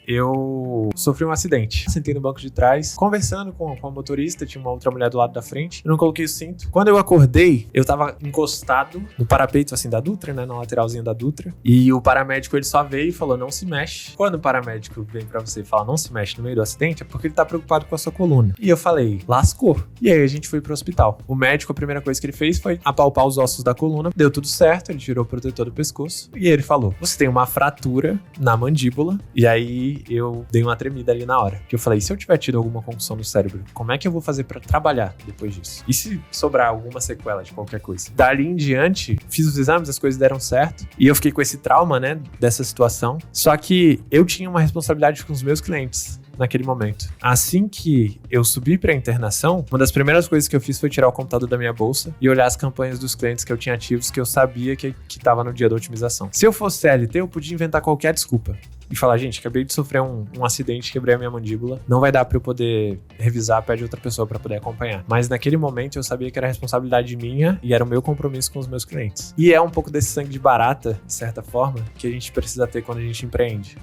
eu sofri um acidente. Sentei no banco de trás, conversando com a motorista, tinha uma outra mulher do lado da frente. Eu não coloquei o cinto. Quando eu acordei, eu tava encostado no parapeito, assim, da Dutra, né? Na lateralzinha da Dutra. E o paramédico, ele só veio e falou, não se mexe. Quando o paramédico vem pra você e fala, não se mexe no meio do acidente, é porque ele tá preocupado com a sua coluna. E eu falei, lascou. E aí a gente foi pro hospital. O médico, a primeira coisa que ele fez foi apalpar os ossos da coluna. Deu tudo certo, ele tirou o protetor do pescoço. E ele falou, você tem uma fratura na mandíbula. E aí eu dei uma tremida ali na hora. Que eu falei, se eu tiver tido alguma concussão no cérebro, como é que eu vou fazer pra trabalhar depois disso? E se sobrar alguma sequela de qualquer coisa? Dali em diante, fiz os exames, as coisas deram certo. E eu fiquei com esse trauma, né, dessa situação. Só que eu tinha uma responsabilidade com os meus clientes naquele momento. Assim que eu subi pra internação, uma das primeiras coisas que eu fiz foi tirar o computador da minha bolsa e olhar as campanhas dos clientes que eu tinha ativos, que eu sabia que tava no dia da otimização. Se eu fosse CLT, eu podia inventar qualquer desculpa e falar, gente, acabei de sofrer um acidente, quebrei a minha mandíbula, não vai dar pra eu poder revisar, pede outra pessoa pra poder acompanhar. Mas naquele momento eu sabia que era responsabilidade minha e era o meu compromisso com os meus clientes. E é um pouco desse sangue de barata, de certa forma, que a gente precisa ter quando a gente empreende.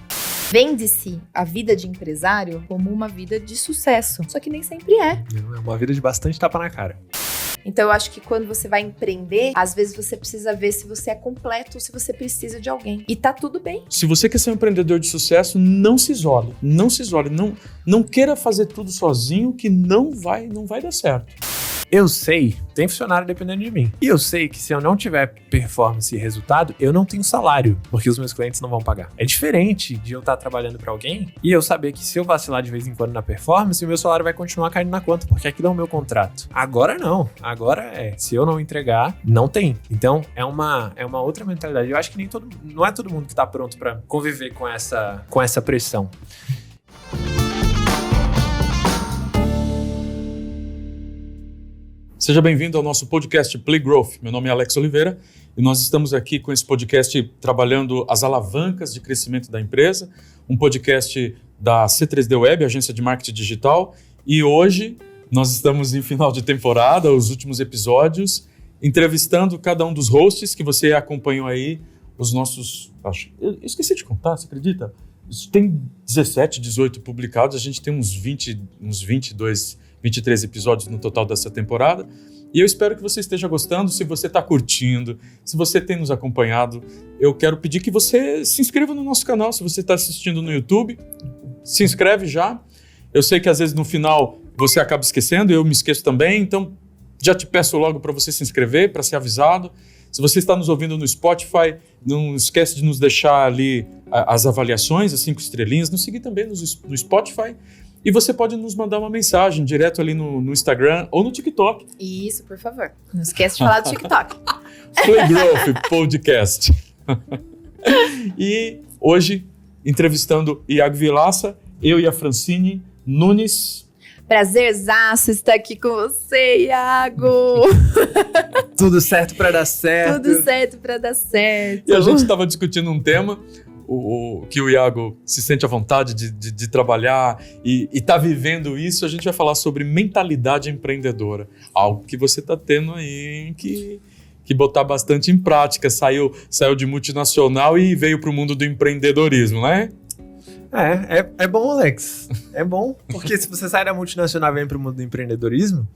Vende-se a vida de empresário como uma vida de sucesso, só que nem sempre é. É uma vida de bastante tapa na cara. Então eu acho que quando você vai empreender, às vezes você precisa ver se você é completo ou se você precisa de alguém. E tá tudo bem. Se você quer ser um empreendedor de sucesso, não se isole. Não se isole. Não queira fazer tudo sozinho, que não vai dar certo. Eu sei, tem funcionário dependendo de mim. E eu sei que se eu não tiver performance e resultado, eu não tenho salário, porque os meus clientes não vão pagar. É diferente de eu estar trabalhando para alguém e eu saber que se eu vacilar de vez em quando na performance, o meu salário vai continuar caindo na conta, porque aquilo é o meu contrato. Agora não. Agora se eu não entregar, não tem. Então é uma outra mentalidade. Eu acho que não é todo mundo que tá pronto para conviver com essa pressão. Seja bem-vindo ao nosso podcast Play Growth. Meu nome é Alex Oliveira e nós estamos aqui com esse podcast trabalhando as alavancas de crescimento da empresa, um podcast da C3D Web, agência de marketing digital, e hoje nós estamos em final de temporada, os últimos episódios, entrevistando cada um dos hosts que você acompanhou aí, os nossos... Eu esqueci de contar, você acredita? Tem 17, 18 publicados, a gente tem uns 22, 23 episódios no total dessa temporada. E eu espero que você esteja gostando. Se você está curtindo, se você tem nos acompanhado, eu quero pedir que você se inscreva no nosso canal. Se você está assistindo no YouTube, se inscreve já. Eu sei que às vezes no final você acaba esquecendo, eu me esqueço também. Então já te peço logo para você se inscrever, para ser avisado. Se você está nos ouvindo no Spotify, não esquece de nos deixar ali as avaliações, as 5 estrelinhas. Nos seguir também no Spotify. E você pode nos mandar uma mensagem direto ali no Instagram ou no TikTok. Isso, por favor. Não esquece de falar do TikTok. Play Growth Podcast. E hoje, entrevistando Iago Vilaça, eu e a Francine Nunes. Prazerzaço estar aqui com você, Iago. Tudo certo pra dar certo. Tudo certo pra dar certo. E a gente estava discutindo um tema que o Iago se sente à vontade de trabalhar e tá vivendo isso. A gente vai falar sobre mentalidade empreendedora. Algo que você tá tendo aí que botar bastante em prática. Saiu de multinacional e veio pro mundo do empreendedorismo, né? É bom, Alex. É bom, porque se você sai da multinacional e vem pro mundo do empreendedorismo,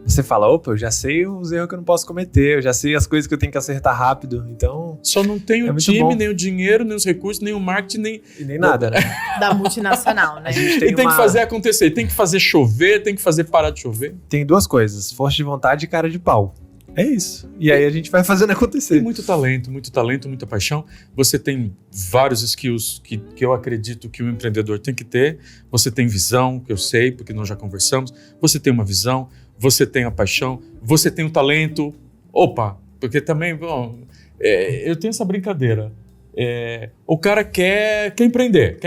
você fala, opa, eu já sei os erros que eu não posso cometer, eu já sei as coisas que eu tenho que acertar rápido, então... Só não tem o time, nem o dinheiro, nem os recursos, nem o marketing, nem nada, né? Da multinacional, né? Tem que fazer acontecer, tem que fazer chover, tem que fazer parar de chover. Tem duas coisas, força de vontade e cara de pau. É isso. E aí a gente vai fazendo acontecer. Tem muito talento, muita paixão. Você tem vários skills que eu acredito que o empreendedor tem que ter. Você tem visão, que eu sei, porque nós já conversamos. Você tem uma visão, você tem a paixão, você tem o talento. Opa, porque também, eu tenho essa brincadeira. O cara quer empreender,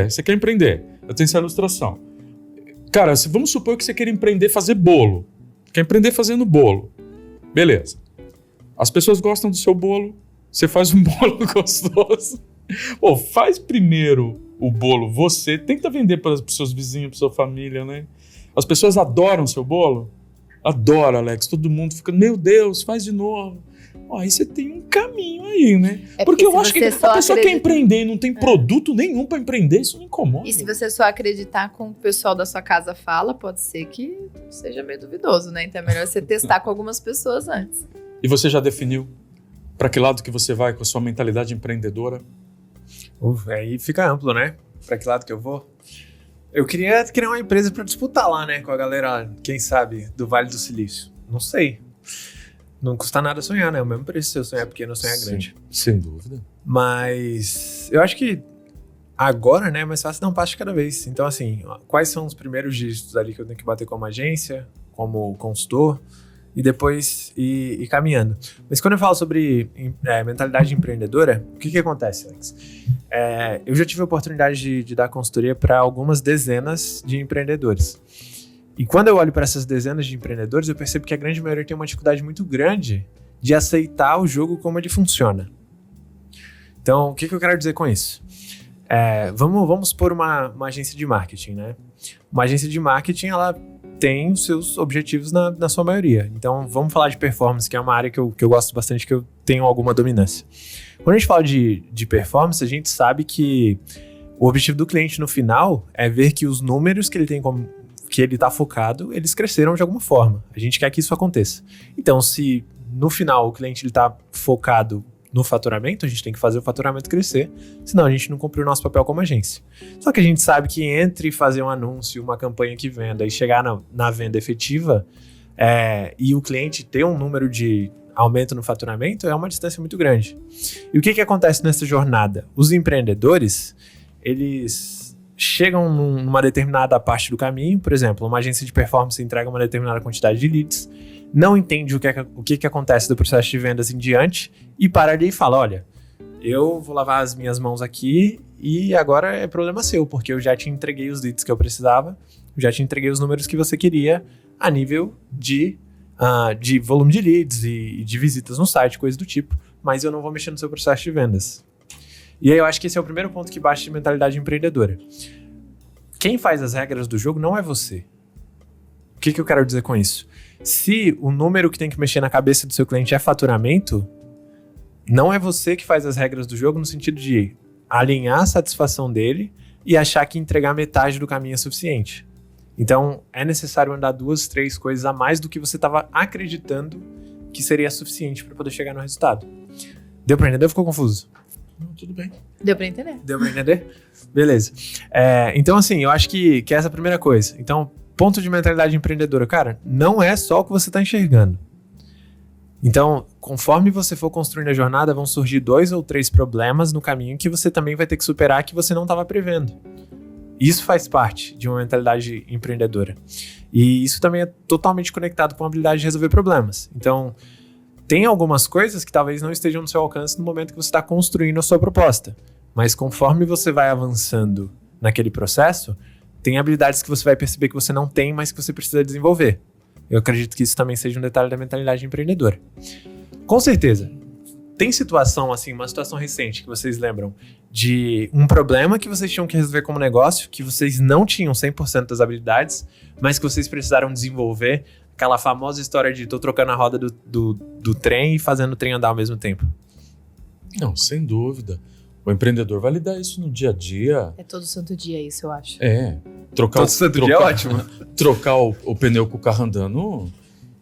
você quer empreender. Eu tenho essa ilustração. Cara, vamos supor que você quer empreender fazer bolo. Quer empreender fazendo bolo. Beleza. As pessoas gostam do seu bolo, você faz um bolo gostoso. Faz primeiro o bolo, você tenta vender para os seus vizinhos, para sua família, né? As pessoas adoram seu bolo? Adora, Alex. Todo mundo fica, meu Deus, faz de novo. Aí você tem um caminho aí, né? Porque eu acho que a pessoa quer empreender e não tem produto nenhum para empreender, isso me incomoda. E se você só acreditar com o pessoal da sua casa fala, pode ser que seja meio duvidoso, né? Então é melhor você testar com algumas pessoas antes. E você já definiu para que lado que você vai com a sua mentalidade empreendedora? Aí fica amplo, né? Para que lado que eu vou? Eu queria criar uma empresa para disputar lá, né? Com a galera, quem sabe, do Vale do Silício. Não sei. Não custa nada sonhar, né? O mesmo preço se eu sonhar pequeno ou sonhar grande. Sem dúvida. Mas eu acho que agora, né, é mais fácil dar um passo de cada vez. Então, assim, quais são os primeiros dígitos ali que eu tenho que bater como agência, como consultor, e depois ir caminhando. Mas quando eu falo sobre mentalidade empreendedora, o que acontece, Alex? Eu já tive a oportunidade de dar consultoria para algumas dezenas de empreendedores. E quando eu olho para essas dezenas de empreendedores, eu percebo que a grande maioria tem uma dificuldade muito grande de aceitar o jogo como ele funciona. Então, o que eu quero dizer com isso? Vamos por uma agência de marketing, né? Uma agência de marketing, ela tem os seus objetivos na sua maioria. Então, vamos falar de performance, que é uma área que eu gosto bastante, que eu tenho alguma dominância. Quando a gente fala de performance, a gente sabe que o objetivo do cliente no final é ver que os números que ele tem que ele está focado, eles cresceram de alguma forma. A gente quer que isso aconteça. Então, se no final o cliente está focado no faturamento, a gente tem que fazer o faturamento crescer, senão a gente não cumpriu o nosso papel como agência. Só que a gente sabe que entre fazer um anúncio, uma campanha que venda e chegar na venda efetiva e o cliente ter um número de aumento no faturamento é uma distância muito grande. E o que acontece nessa jornada? Os empreendedores, eles chegam numa determinada parte do caminho, por exemplo, uma agência de performance entrega uma determinada quantidade de leads, não entende o que acontece do processo de vendas em diante e para ali e fala, olha, eu vou lavar as minhas mãos aqui e agora é problema seu, porque eu já te entreguei os leads que eu precisava, já te entreguei os números que você queria a nível de volume de leads e de visitas no site, coisa do tipo, mas eu não vou mexer no seu processo de vendas. E aí eu acho que esse é o primeiro ponto que bate de mentalidade empreendedora. Quem faz as regras do jogo não é você. O que eu quero dizer com isso? Se o número que tem que mexer na cabeça do seu cliente é faturamento, não é você que faz as regras do jogo no sentido de alinhar a satisfação dele e achar que entregar metade do caminho é suficiente. Então, é necessário andar 2, 3 coisas a mais do que você estava acreditando que seria suficiente para poder chegar no resultado. Deu para entender ou ficou confuso? Não, tudo bem. Deu pra entender? Deu pra entender? Beleza. Então, assim, eu acho que essa é a primeira coisa. Então, ponto de mentalidade empreendedora. Cara, não é só o que você tá enxergando. Então, conforme você for construindo a jornada, vão surgir 2 ou 3 problemas no caminho que você também vai ter que superar que você não estava prevendo. Isso faz parte de uma mentalidade empreendedora. E isso também é totalmente conectado com a habilidade de resolver problemas. Então, tem algumas coisas que talvez não estejam no seu alcance no momento que você está construindo a sua proposta. Mas conforme você vai avançando naquele processo, tem habilidades que você vai perceber que você não tem, mas que você precisa desenvolver. Eu acredito que isso também seja um detalhe da mentalidade empreendedora. Com certeza. Tem situação, assim, uma situação recente que vocês lembram de um problema que vocês tinham que resolver como negócio, que vocês não tinham 100% das habilidades, mas que vocês precisaram desenvolver. Aquela famosa história de tô trocando a roda do trem e fazendo o trem andar ao mesmo tempo. Não, sem dúvida. O empreendedor vai lidar isso no dia a dia. É todo santo dia isso, eu acho. Todo santo dia é ótimo. Trocar o pneu com o carro andando,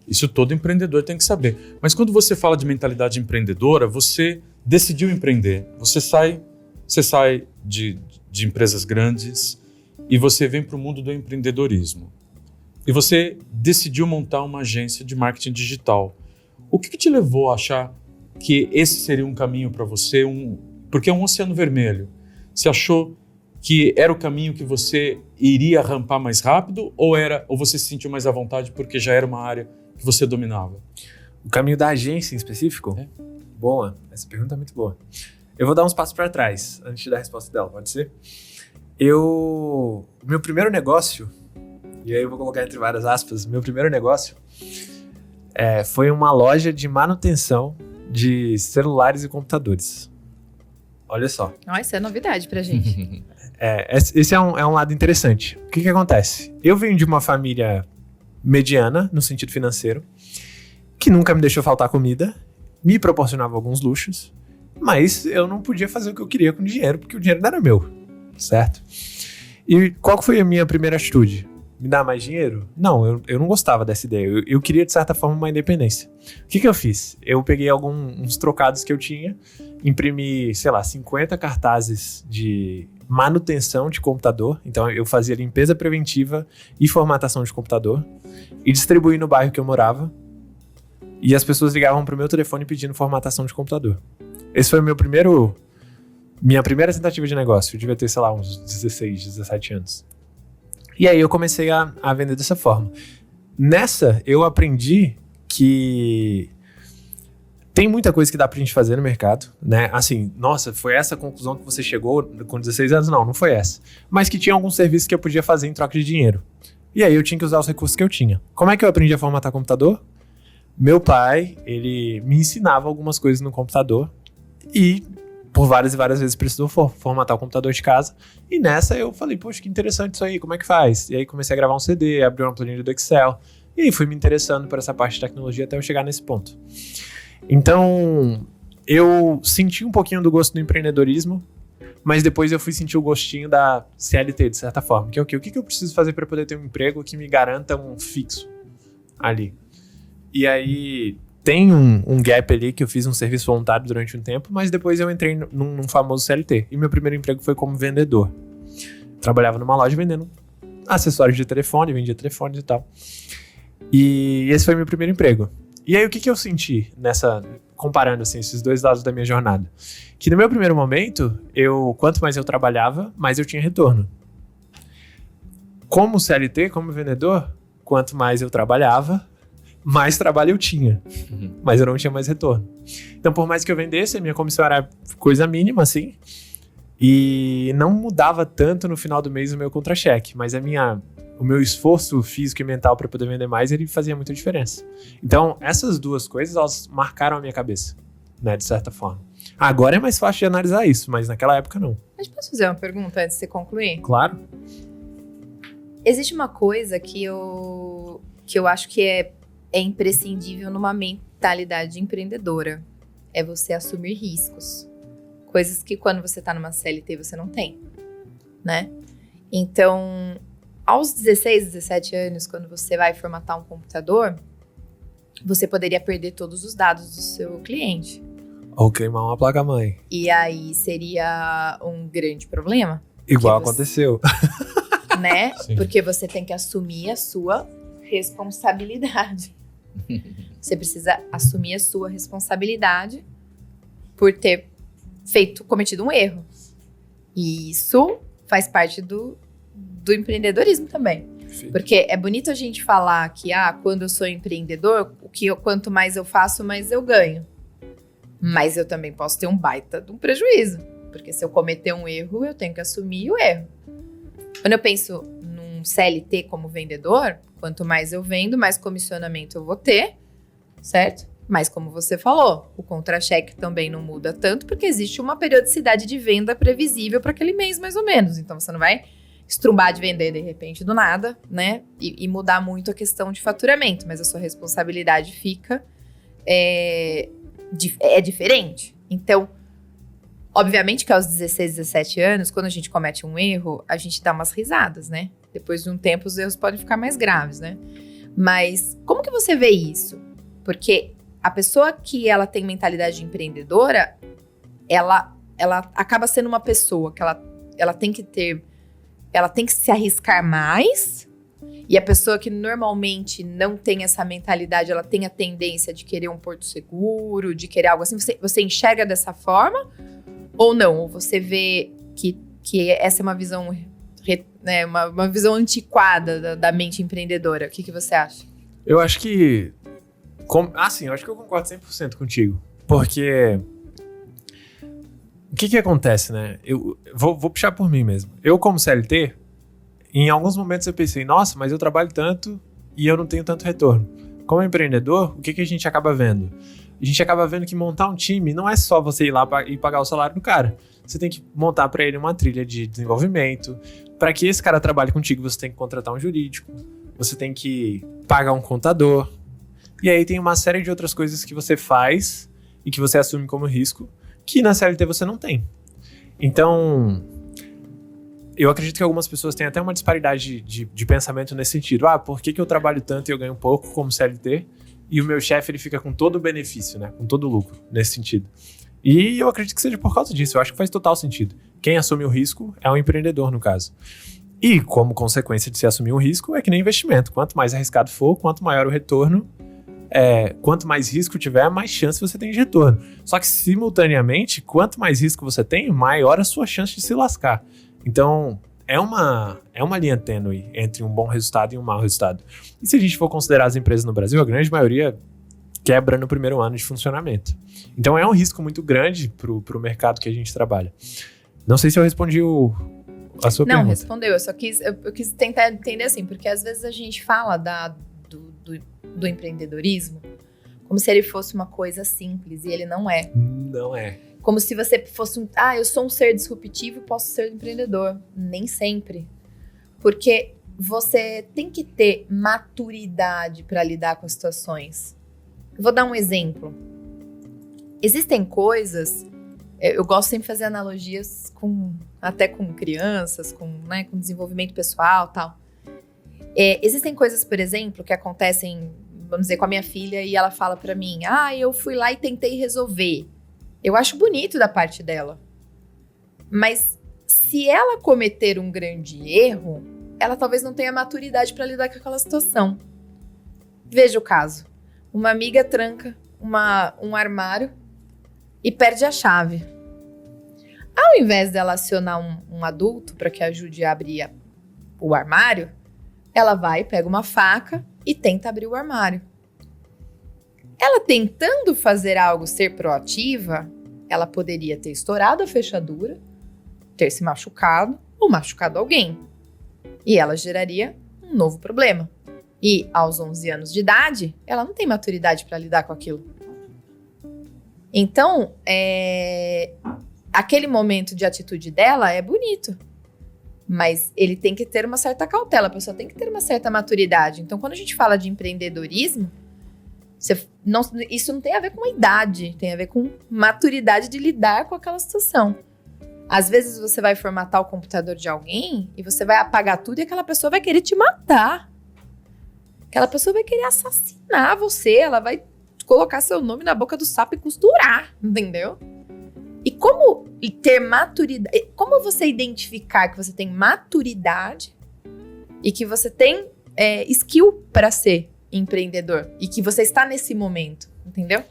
isso todo empreendedor tem que saber. Mas quando você fala de mentalidade empreendedora, você decidiu empreender. Você sai de empresas grandes e você vem para o mundo do empreendedorismo. E você decidiu montar uma agência de marketing digital. O que te levou a achar que esse seria um caminho para você? Porque é um oceano vermelho. Você achou que era o caminho que você iria rampar mais rápido ou você se sentiu mais à vontade porque já era uma área que você dominava? O caminho da agência em específico? Boa, essa pergunta é muito boa. Eu vou dar uns passos para trás antes de dar a resposta dela, pode ser? Meu primeiro negócio, e aí eu vou colocar entre várias aspas, meu primeiro negócio foi uma loja de manutenção de celulares e computadores. Olha só. Isso é novidade pra gente. Esse é um lado interessante. O que acontece? Eu venho de uma família mediana, no sentido financeiro, que nunca me deixou faltar comida, me proporcionava alguns luxos, mas eu não podia fazer o que eu queria com o dinheiro, porque o dinheiro não era meu, certo? E qual foi a minha primeira atitude? Me dar mais dinheiro? Não, eu não gostava dessa ideia. Eu queria, de certa forma, uma independência. O que eu fiz? Eu peguei uns trocados que eu tinha, imprimi, 50 cartazes de manutenção de computador. Então, eu fazia limpeza preventiva e formatação de computador e distribuí no bairro que eu morava. E as pessoas ligavam pro meu telefone pedindo formatação de computador. Esse foi minha primeira tentativa de negócio. Eu devia ter, uns 16, 17 anos. E aí eu comecei a vender dessa forma. Nessa, eu aprendi que tem muita coisa que dá pra gente fazer no mercado, né? Assim, nossa, foi essa a conclusão que você chegou com 16 anos? Não foi essa. Mas que tinha alguns serviços que eu podia fazer em troca de dinheiro. E aí eu tinha que usar os recursos que eu tinha. Como é que eu aprendi a formatar computador? Meu pai, ele me ensinava algumas coisas no computador e por várias e várias vezes precisou formatar o computador de casa. E nessa eu falei, poxa, que interessante isso aí, como é que faz? E aí comecei a gravar um CD, abri uma planilha do Excel. E aí fui me interessando por essa parte de tecnologia até eu chegar nesse ponto. Então, eu senti um pouquinho do gosto do empreendedorismo, mas depois eu fui sentir o gostinho da CLT, de certa forma. Que é o quê? O que eu preciso fazer para poder ter um emprego que me garanta um fixo ali? E aí tem um gap ali que eu fiz um serviço voluntário durante um tempo, mas depois eu entrei num famoso CLT. E meu primeiro emprego foi como vendedor. Trabalhava numa loja vendendo acessórios de telefone, vendia telefones e tal. E esse foi meu primeiro emprego. E aí o que eu senti comparando assim, esses dois lados da minha jornada? Que no meu primeiro momento, quanto mais eu trabalhava, mais eu tinha retorno. Como CLT, como vendedor, quanto mais eu trabalhava, mais trabalho eu tinha, mas eu não tinha mais retorno. Então, por mais que eu vendesse, a minha comissão era coisa mínima, assim, e não mudava tanto no final do mês o meu contra-cheque, mas o meu esforço físico e mental para poder vender mais, ele fazia muita diferença. Então, essas duas coisas, elas marcaram a minha cabeça, né, de certa forma. Agora é mais fácil de analisar isso, mas naquela época não. Mas posso fazer uma pergunta antes de você concluir? Claro. Existe uma coisa que eu acho que é imprescindível numa mentalidade empreendedora. É você assumir riscos. Coisas que quando você tá numa CLT você não tem, né? Então, aos 16, 17 anos, quando você vai formatar um computador, você poderia perder todos os dados do seu cliente. Ou queimar uma placa-mãe. E aí seria um grande problema. Igual aconteceu. Né? Sim. Porque você tem que assumir a sua responsabilidade. Você precisa assumir a sua responsabilidade por ter cometido um erro. E isso faz parte do empreendedorismo também. Perfeito. Porque é bonito a gente falar que quando eu sou empreendedor, quanto mais eu faço, mais eu ganho. Mas eu também posso ter um baita de um prejuízo. Porque se eu cometer um erro, eu tenho que assumir o erro. Quando eu penso num CLT como vendedor, quanto mais eu vendo, mais comissionamento eu vou ter, certo? Mas como você falou, o contra-cheque também não muda tanto, porque existe uma periodicidade de venda previsível para aquele mês, mais ou menos. Então você não vai estrumbar de vender de repente do nada, né? E mudar muito a questão de faturamento, mas a sua responsabilidade fica diferente. Então, obviamente que aos 16, 17 anos, quando a gente comete um erro, a gente dá umas risadas, né? Depois de um tempo, os erros podem ficar mais graves, né? Mas como que você vê isso? Porque a pessoa que ela tem mentalidade empreendedora, ela acaba sendo uma pessoa que ela tem que se arriscar mais. E a pessoa que normalmente não tem essa mentalidade, ela tem a tendência de querer um porto seguro, de querer algo assim. Você enxerga dessa forma ou não? Ou você vê que essa é uma visão, né, uma visão antiquada da mente empreendedora? O que você acha? Eu acho que... eu acho que eu concordo 100% contigo. Porque... o que acontece, né? Eu vou puxar por mim mesmo. Eu, como CLT, em alguns momentos eu pensei, nossa, mas eu trabalho tanto e eu não tenho tanto retorno. Como empreendedor, o que a gente acaba vendo? A gente acaba vendo que montar um time não é só você ir lá e pagar o salário do cara. Você tem que montar para ele uma trilha de desenvolvimento. Para que esse cara trabalhe contigo, você tem que contratar um jurídico. Você tem que pagar um contador. E aí tem uma série de outras coisas que você faz e que você assume como risco, que na CLT você não tem. Então, eu acredito que algumas pessoas têm até uma disparidade de pensamento nesse sentido. Por que eu trabalho tanto e eu ganho pouco como CLT e o meu chefe ele fica com todo o benefício, né? Com todo o lucro, nesse sentido. E eu acredito que seja por causa disso. Eu acho que faz total sentido. Quem assume o risco é um empreendedor, no caso. E, como consequência de se assumir um risco, é que nem investimento. Quanto mais arriscado for, quanto maior o retorno, quanto mais risco tiver, mais chance você tem de retorno. Só que, simultaneamente, quanto mais risco você tem, maior a sua chance de se lascar. Então, é uma linha tênue entre um bom resultado e um mau resultado. E se a gente for considerar as empresas no Brasil, a grande maioria quebra no primeiro ano de funcionamento. Então, é um risco muito grande pro mercado que a gente trabalha. Não sei se eu respondi a sua pergunta. Não, respondeu. Eu quis tentar entender assim, porque às vezes a gente fala do empreendedorismo como se ele fosse uma coisa simples, e ele não é. Não é. Como se você fosse eu sou um ser disruptivo e posso ser empreendedor. Nem sempre. Porque você tem que ter maturidade para lidar com as situações. Eu vou dar um exemplo. Existem coisas... Eu gosto sempre de fazer analogias até com crianças, com desenvolvimento pessoal e tal. Existem coisas, por exemplo, que acontecem, vamos dizer, com a minha filha e ela fala pra mim, eu fui lá e tentei resolver. Eu acho bonito da parte dela. Mas se ela cometer um grande erro, ela talvez não tenha maturidade pra lidar com aquela situação. Veja o caso. Uma amiga tranca um armário e perde a chave. Ao invés dela acionar um adulto para que ajude a abrir o armário, ela vai, pega uma faca e tenta abrir o armário. Ela tentando fazer algo, ser proativa, ela poderia ter estourado a fechadura, ter se machucado ou machucado alguém. E ela geraria um novo problema. E aos 11 anos de idade, ela não tem maturidade para lidar com aquilo. Então, aquele momento de atitude dela é bonito, mas ele tem que ter uma certa cautela, a pessoa tem que ter uma certa maturidade. Então, quando a gente fala de empreendedorismo, isso não tem a ver com a idade, tem a ver com maturidade de lidar com aquela situação. Às vezes você vai formatar o computador de alguém e você vai apagar tudo e aquela pessoa vai querer te matar. Aquela pessoa vai querer assassinar você, ela vai colocar seu nome na boca do sapo e costurar, entendeu? E como ter maturidade, como você identificar que você tem maturidade e que você tem skill para ser empreendedor e que você está nesse momento, entendeu?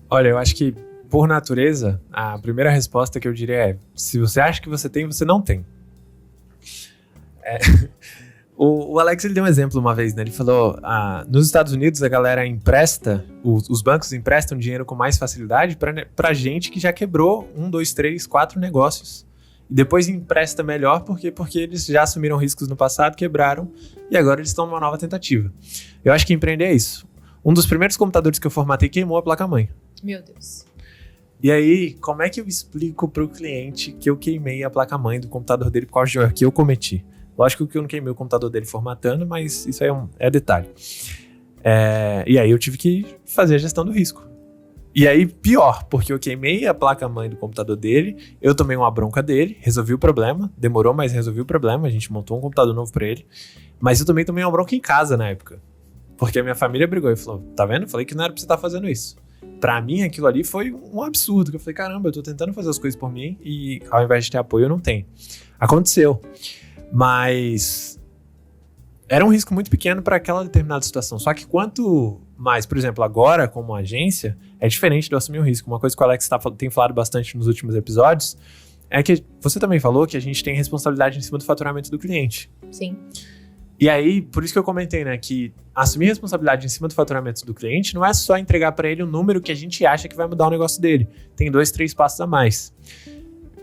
Olha, eu acho que por natureza, a primeira resposta que eu diria é, se você acha que você tem, você não tem. O Alex ele deu um exemplo uma vez, né? Ele falou, nos Estados Unidos a galera empresta, os bancos emprestam dinheiro com mais facilidade pra gente que já quebrou 1, 2, 3, 4 negócios. E depois empresta melhor porque eles já assumiram riscos no passado, quebraram e agora eles estão numa nova tentativa. Eu acho que empreender é isso. Um dos primeiros computadores que eu formatei queimou a placa-mãe. Meu Deus. E aí, como é que eu explico pro cliente que eu queimei a placa-mãe do computador dele por causa de um erro que eu cometi? Lógico que eu não queimei o computador dele formatando, mas isso aí é detalhe. E aí eu tive que fazer a gestão do risco. E aí, pior, porque eu queimei a placa-mãe do computador dele, eu tomei uma bronca dele, resolvi o problema, demorou, mas resolvi o problema, a gente montou um computador novo pra ele, mas eu também tomei uma bronca em casa na época, porque a minha família brigou e falou, tá vendo? Eu falei que não era pra você estar fazendo isso. Pra mim, aquilo ali foi um absurdo, que eu falei, caramba, eu tô tentando fazer as coisas por mim e ao invés de ter apoio, eu não tenho. Aconteceu. Mas era um risco muito pequeno para aquela determinada situação. Só que quanto mais, por exemplo, agora como agência, é diferente de eu assumir um risco. Uma coisa que o Alex tem falado bastante nos últimos episódios é que você também falou que a gente tem responsabilidade em cima do faturamento do cliente. Sim. E aí, por isso que eu comentei, né, que assumir responsabilidade em cima do faturamento do cliente não é só entregar para ele um número que a gente acha que vai mudar o negócio dele. Tem 2, 3 passos a mais.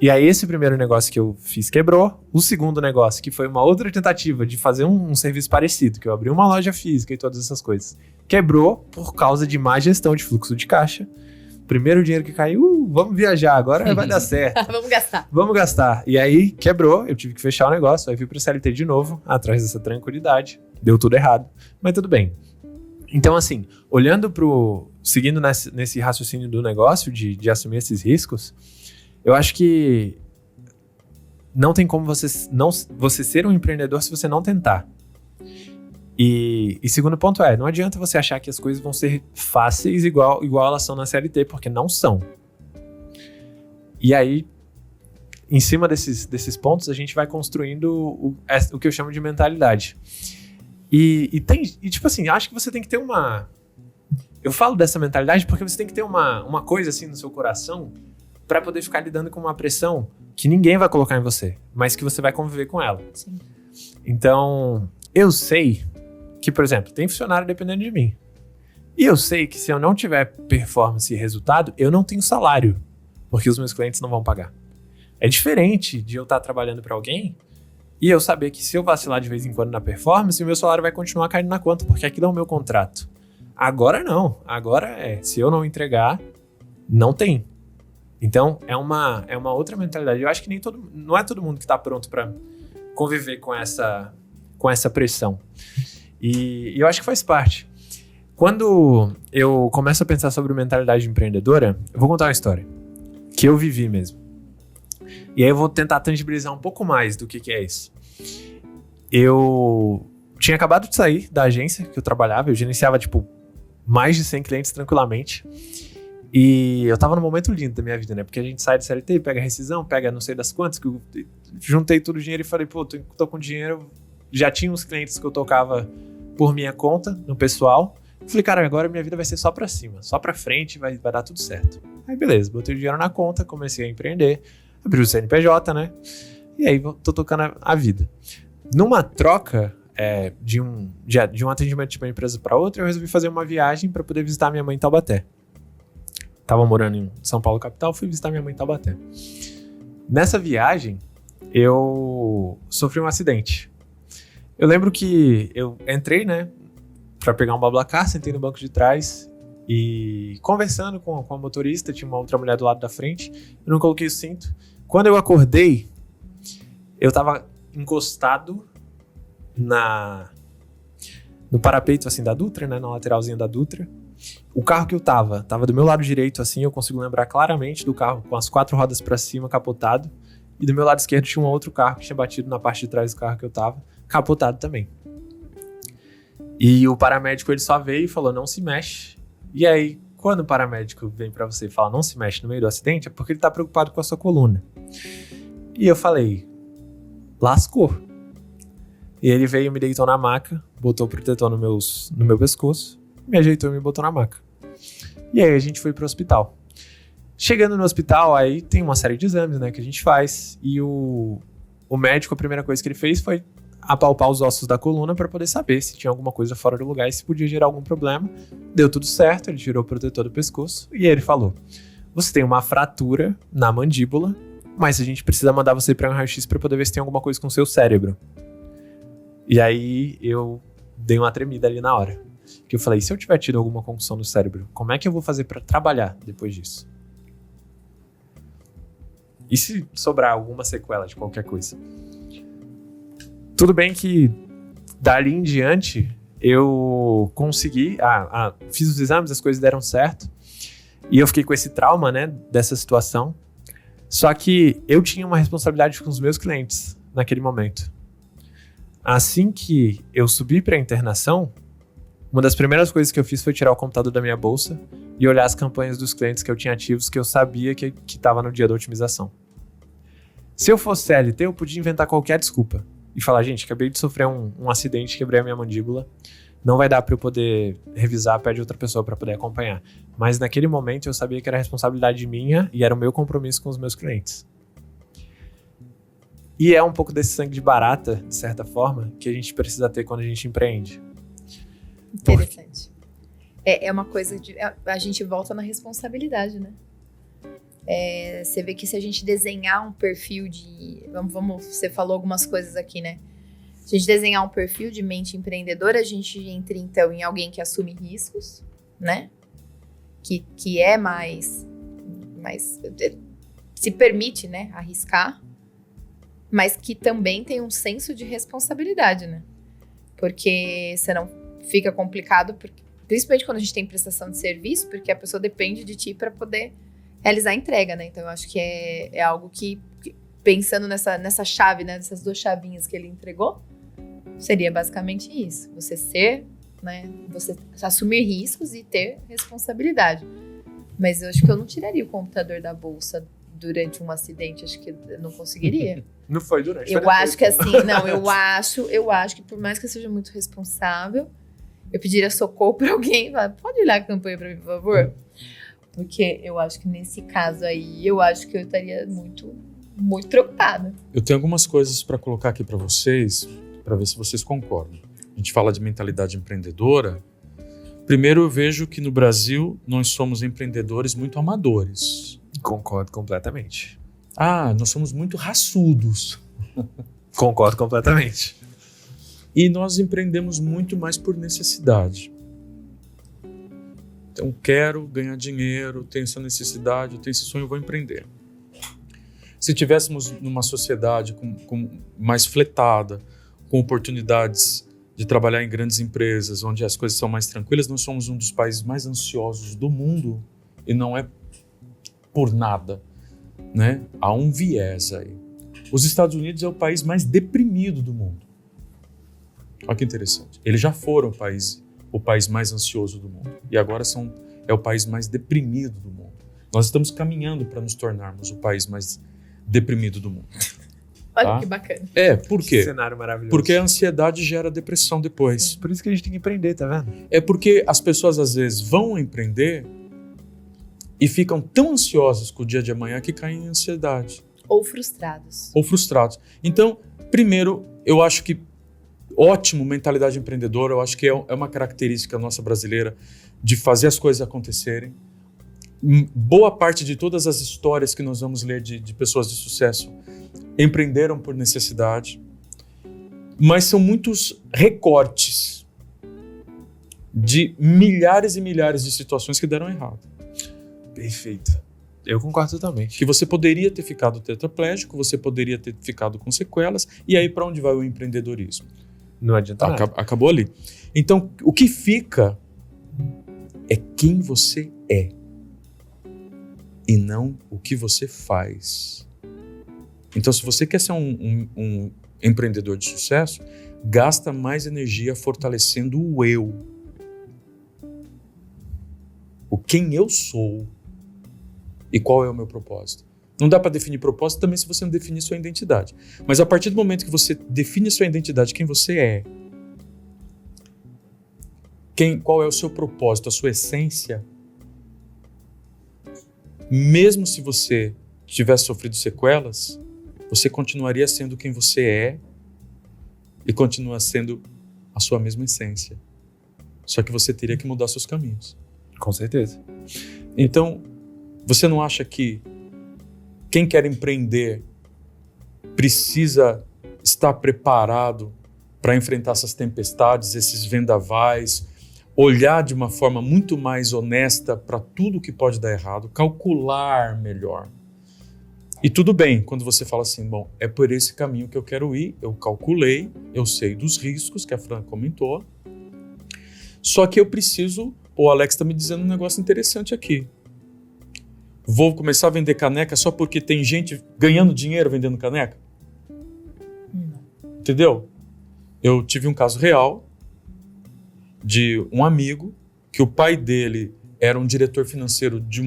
E aí esse primeiro negócio que eu fiz quebrou. O segundo negócio, que foi uma outra tentativa de fazer um serviço parecido, que eu abri uma loja física e todas essas coisas, quebrou por causa de má gestão de fluxo de caixa. Primeiro dinheiro que caiu, vamos viajar, agora vai dar certo. Vamos gastar. E aí quebrou, eu tive que fechar o negócio, aí fui pro CLT de novo, atrás dessa tranquilidade. Deu tudo errado, mas tudo bem. Então, assim, seguindo nesse raciocínio do negócio, de assumir esses riscos, eu acho que não tem como você ser um empreendedor se você não tentar. E segundo ponto não adianta você achar que as coisas vão ser fáceis igual elas são na CLT, porque não são. E aí, em cima desses pontos, a gente vai construindo o que eu chamo de mentalidade. E tipo assim, acho que você tem que ter uma... Eu falo dessa mentalidade porque você tem que ter uma coisa assim no seu coração para poder ficar lidando com uma pressão que ninguém vai colocar em você, mas que você vai conviver com ela. Sim. Então, eu sei que, por exemplo, tem funcionário dependendo de mim. E eu sei que se eu não tiver performance e resultado, eu não tenho salário, porque os meus clientes não vão pagar. É diferente de eu estar trabalhando para alguém e eu saber que se eu vacilar de vez em quando na performance, o meu salário vai continuar caindo na conta, porque aquilo é o meu contrato. Agora não. Agora se eu não entregar, não tem. Então, é uma outra mentalidade. Eu acho que não é todo mundo que está pronto para conviver com essa pressão. E eu acho que faz parte. Quando eu começo a pensar sobre mentalidade empreendedora, eu vou contar uma história que eu vivi mesmo. E aí eu vou tentar tangibilizar um pouco mais do que é isso. Eu tinha acabado de sair da agência que eu trabalhava, eu gerenciava, mais de 100 clientes tranquilamente. E eu tava num momento lindo da minha vida, né? Porque a gente sai de CLT, pega rescisão, pega não sei das quantas, que eu juntei todo o dinheiro e falei, tô com dinheiro. Já tinha uns clientes que eu tocava por minha conta, no pessoal. Falei, cara, agora minha vida vai ser só pra cima, só pra frente, vai dar tudo certo. Aí beleza, botei o dinheiro na conta, comecei a empreender, abri o CNPJ, né? E aí tô tocando a vida. Numa troca de um atendimento de uma empresa pra outra, eu resolvi fazer uma viagem pra poder visitar minha mãe em Taubaté. Tava morando em São Paulo, capital, fui visitar minha mãe em Taubaté. Nessa viagem, eu sofri um acidente. Eu lembro que eu entrei, né, pra pegar um BlaBlaCar, sentei no banco de trás e conversando com a motorista, tinha uma outra mulher do lado da frente, eu não coloquei o cinto. Quando eu acordei, eu tava encostado no parapeito, assim, da Dutra, né, na lateralzinha da Dutra. O carro que eu tava do meu lado direito, assim, eu consigo lembrar claramente do carro com as 4 rodas pra cima, capotado. E do meu lado esquerdo tinha um outro carro que tinha batido na parte de trás do carro que eu tava, capotado também. E o paramédico, ele só veio e falou, não se mexe. E aí, quando o paramédico vem pra você e fala, não se mexe no meio do acidente, é porque ele tá preocupado com a sua coluna. E eu falei, lascou. E ele veio e me deitou na maca, botou o protetor no meu pescoço, me ajeitou e me botou na maca. E aí a gente foi pro hospital. Chegando no hospital, aí tem uma série de exames, né, que a gente faz. E o médico, a primeira coisa que ele fez foi apalpar os ossos da coluna para poder saber se tinha alguma coisa fora do lugar e se podia gerar algum problema. Deu tudo certo, ele tirou o protetor do pescoço. E aí ele falou, você tem uma fratura na mandíbula, mas a gente precisa mandar você para um raio-x para poder ver se tem alguma coisa com o seu cérebro. E aí eu dei uma tremida ali na hora. Que eu falei, se eu tiver tido alguma concussão no cérebro, como é que eu vou fazer para trabalhar depois disso? E se sobrar alguma sequela de qualquer coisa? Tudo bem que dali em diante eu consegui, fiz os exames, as coisas deram certo. E eu fiquei com esse trauma, né, dessa situação. Só que eu tinha uma responsabilidade com os meus clientes naquele momento. Assim que eu subi para a internação, uma das primeiras coisas que eu fiz foi tirar o computador da minha bolsa e olhar as campanhas dos clientes que eu tinha ativos, que eu sabia que estava no dia da otimização. Se eu fosse CLT, eu podia inventar qualquer desculpa e falar, gente, acabei de sofrer um acidente, quebrei a minha mandíbula, não vai dar para eu poder revisar, pede outra pessoa para poder acompanhar. Mas naquele momento eu sabia que era responsabilidade minha e era o meu compromisso com os meus clientes. E é um pouco desse sangue de barata, de certa forma, que a gente precisa ter quando a gente empreende. Interessante. É uma coisa a gente volta na responsabilidade, né? Você vê que se a gente desenhar um perfil de... Você falou algumas coisas aqui, né? Se a gente desenhar um perfil de mente empreendedora, a gente entra, então, em alguém que assume riscos, né? Que é mais se permite, né? Arriscar, mas que também tem um senso de responsabilidade, né? Porque senão fica complicado, Principalmente quando a gente tem prestação de serviço, porque a pessoa depende de ti para poder realizar a entrega, né? Então, eu acho que é algo que, pensando nessa chave, né? Nessas 2 chavinhas que ele entregou, seria basicamente isso. Você ser, né? Você assumir riscos e ter responsabilidade. Mas eu acho que eu não tiraria o computador da bolsa durante um acidente. Acho que eu não conseguiria. Não foi durante. Eu acho que assim, não, eu acho que por mais que eu seja muito responsável, eu pediria socorro pra alguém, pode olhar a campanha pra mim, por favor? Porque eu acho que nesse caso aí, eu acho que eu estaria muito, muito preocupada. Eu tenho algumas coisas para colocar aqui para vocês, para ver se vocês concordam. A gente fala de mentalidade empreendedora. Primeiro, eu vejo que no Brasil nós somos empreendedores muito amadores. Concordo completamente. Nós somos muito raçudos. Concordo completamente. E nós empreendemos muito mais por necessidade. Então, quero ganhar dinheiro, tenho essa necessidade, tenho esse sonho, eu vou empreender. Se tivéssemos numa sociedade mais fletada, com oportunidades de trabalhar em grandes empresas, onde as coisas são mais tranquilas, nós somos um dos países mais ansiosos do mundo, e não é por nada, né? Há um viés aí. Os Estados Unidos é o país mais deprimido do mundo. Olha que interessante. Eles já foram o país mais ansioso do mundo. E agora é o país mais deprimido do mundo. Nós estamos caminhando para nos tornarmos o país mais deprimido do mundo. Olha que bacana. Por quê? Cenário maravilhoso. Porque a ansiedade gera depressão depois. Por isso que a gente tem que empreender, tá vendo? É porque as pessoas às vezes vão empreender e ficam tão ansiosas com o dia de amanhã que caem em ansiedade. Ou frustrados. Então, primeiro, eu acho que ótimo mentalidade empreendedora, eu acho que é uma característica nossa brasileira de fazer as coisas acontecerem. Boa parte de todas as histórias que nós vamos ler de pessoas de sucesso empreenderam por necessidade, mas são muitos recortes de milhares e milhares de situações que deram errado. Perfeito. Eu concordo totalmente. Que você poderia ter ficado tetraplégico, você poderia ter ficado com sequelas, e aí para onde vai o empreendedorismo? Não adianta nada. Acabou ali. Então, o que fica é quem você é e não o que você faz. Então, se você quer ser um empreendedor de sucesso, gasta mais energia fortalecendo o eu. O quem eu sou e qual é o meu propósito. Não dá para definir propósito também se você não definir sua identidade. Mas a partir do momento que você define sua identidade, quem você é, qual é o seu propósito, a sua essência, mesmo se você tivesse sofrido sequelas, você continuaria sendo quem você é e continua sendo a sua mesma essência. Só que você teria que mudar seus caminhos. Com certeza. Então, você não acha que quem quer empreender precisa estar preparado para enfrentar essas tempestades, esses vendavais, olhar de uma forma muito mais honesta para tudo que pode dar errado, calcular melhor? E tudo bem quando você fala assim, bom, é por esse caminho que eu quero ir, eu calculei, eu sei dos riscos que a Fran comentou, só que eu preciso, o Alex está me dizendo um negócio interessante aqui. Vou começar a vender caneca só porque tem gente ganhando dinheiro vendendo caneca? Entendeu? Eu tive um caso real de um amigo que o pai dele era um diretor financeiro de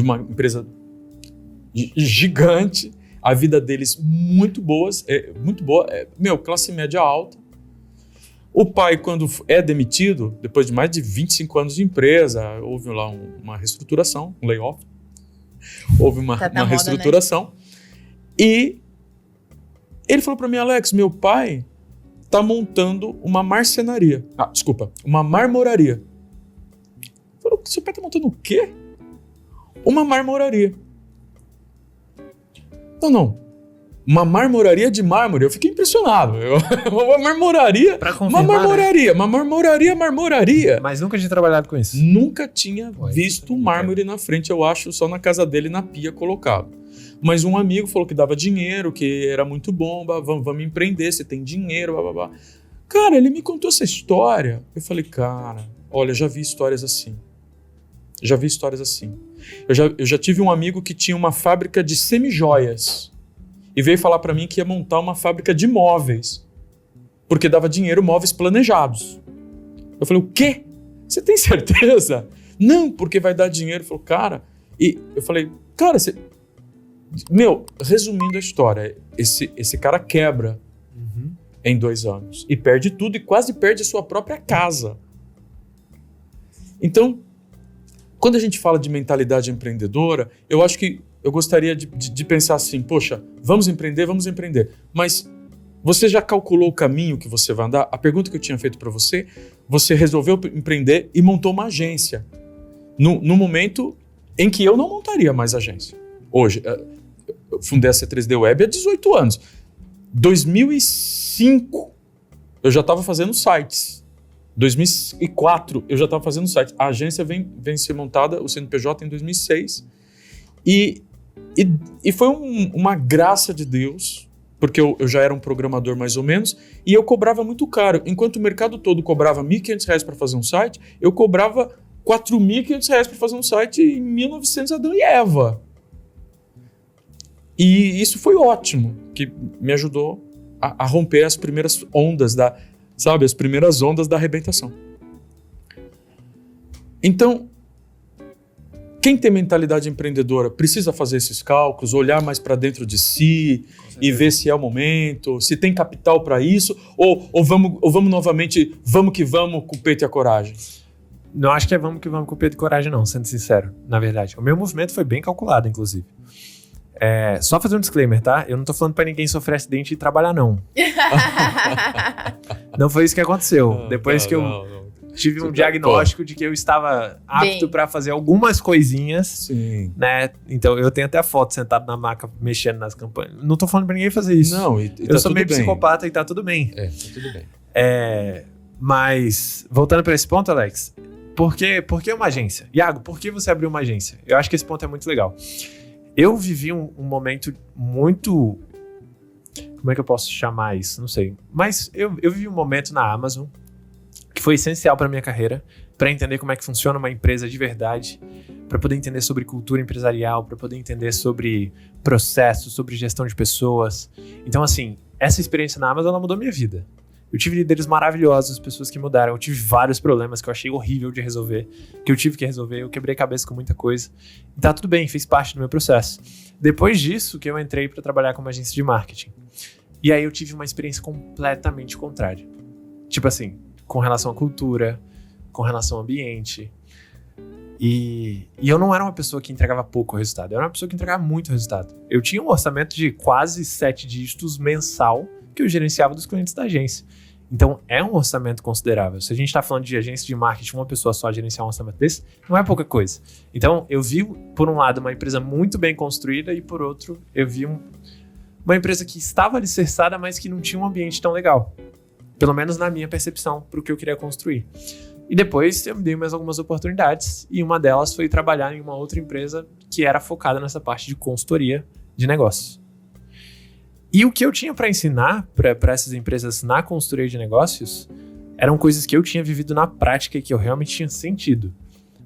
uma empresa gigante, a vida deles muito boa, classe média alta. O pai, quando é demitido, depois de mais de 25 anos de empresa, houve lá uma reestruturação, um layoff, houve uma reestruturação, moda, né? E ele falou para mim, Alex, meu pai está montando uma marcenaria. Uma marmoraria. Falou, seu pai está montando o quê? Uma marmoraria. Não. Uma marmoraria de mármore. Eu fiquei impressionado. Uma marmoraria. Pra confirmar, uma marmoraria. Mas nunca tinha trabalhado com isso. Nunca tinha visto mármore na frente, eu acho, só na casa dele, na pia colocado. Mas um amigo falou que dava dinheiro, que era muito bom, vamos empreender, você tem dinheiro, blá, blá, blá. Cara, ele me contou essa história. Eu falei, cara, Olha, já vi histórias assim. Eu já tive um amigo que tinha uma fábrica de semijoias e veio falar para mim que ia montar uma fábrica de móveis, porque dava dinheiro, móveis planejados. Eu falei, o quê? Você tem certeza? Não, porque vai dar dinheiro. Ele falou, cara... E eu falei, cara, você... Meu, resumindo a história, esse cara quebra em 2 anos e perde tudo e quase perde a sua própria casa. Então, quando a gente fala de mentalidade empreendedora, eu acho que eu gostaria de pensar assim, poxa, vamos empreender, mas você já calculou o caminho que você vai andar? A pergunta que eu tinha feito para você, você resolveu empreender e montou uma agência. No momento em que eu não montaria mais agência. Hoje, eu fundei a C3D Web há 18 anos. 2005, eu já estava fazendo sites. 2004, eu já estava fazendo sites. A agência vem ser montada, o CNPJ, em 2006. E foi uma graça de Deus, porque eu já era um programador mais ou menos, e eu cobrava muito caro. Enquanto o mercado todo cobrava R$ 1.500 para fazer um site, eu cobrava R$ 4.500 para fazer um site em 1900 Adão e Eva. E isso foi ótimo, que me ajudou a romper as primeiras ondas as primeiras ondas da arrebentação. Então, quem tem mentalidade empreendedora precisa fazer esses cálculos, olhar mais para dentro de si e ver se é o momento, se tem capital para isso, ou vamos novamente, vamos que vamos com o peito e a coragem. Não acho que é vamos que vamos com o peito e coragem não, sendo sincero, na verdade. O meu movimento foi bem calculado, inclusive. Só fazer um disclaimer, tá? Eu não tô falando pra ninguém sofrer acidente e trabalhar, não. Não foi isso que aconteceu. Depois que eu tive um diagnóstico de que eu estava apto pra fazer algumas coisinhas. Sim. Né? Então, eu tenho até a foto sentado na maca, mexendo nas campanhas. Não tô falando pra ninguém fazer isso. Não, eu sou meio psicopata e tá tudo bem. Tá tudo bem. Mas, voltando pra esse ponto, Alex, por que uma agência? Iago, por que você abriu uma agência? Eu acho que esse ponto é muito legal. Eu vivi um momento muito... Como é que eu posso chamar isso? Não sei. Mas eu vivi um momento na Amazon que foi essencial para minha carreira, para entender como é que funciona uma empresa de verdade, para poder entender sobre cultura empresarial, para poder entender sobre processos, sobre gestão de pessoas. Então, assim, essa experiência na Amazon, ela mudou minha vida. Eu tive líderes maravilhosos, pessoas que mudaram. Eu tive vários problemas que eu achei horrível de resolver, que eu tive que resolver. Eu quebrei a cabeça com muita coisa. E tá tudo bem, fez parte do meu processo. Depois disso, que eu entrei para trabalhar como agência de marketing. E aí eu tive uma experiência completamente contrária. Tipo assim, com relação à cultura, com relação ao ambiente. E eu não era uma pessoa que entregava pouco resultado. Eu era uma pessoa que entregava muito resultado. Eu tinha um orçamento de quase 7 dígitos mensal que eu gerenciava dos clientes da agência. Então, é um orçamento considerável. Se a gente está falando de agência de marketing, uma pessoa só gerenciar um orçamento desse, não é pouca coisa. Então, eu vi, por um lado, uma empresa muito bem construída e, por outro, eu vi uma empresa que estava alicerçada, mas que não tinha um ambiente tão legal. Pelo menos na minha percepção, para o que eu queria construir. E depois, eu me dei mais algumas oportunidades e uma delas foi trabalhar em uma outra empresa que era focada nessa parte de consultoria de negócios. E o que eu tinha para ensinar para essas empresas na consultoria de negócios eram coisas que eu tinha vivido na prática e que eu realmente tinha sentido.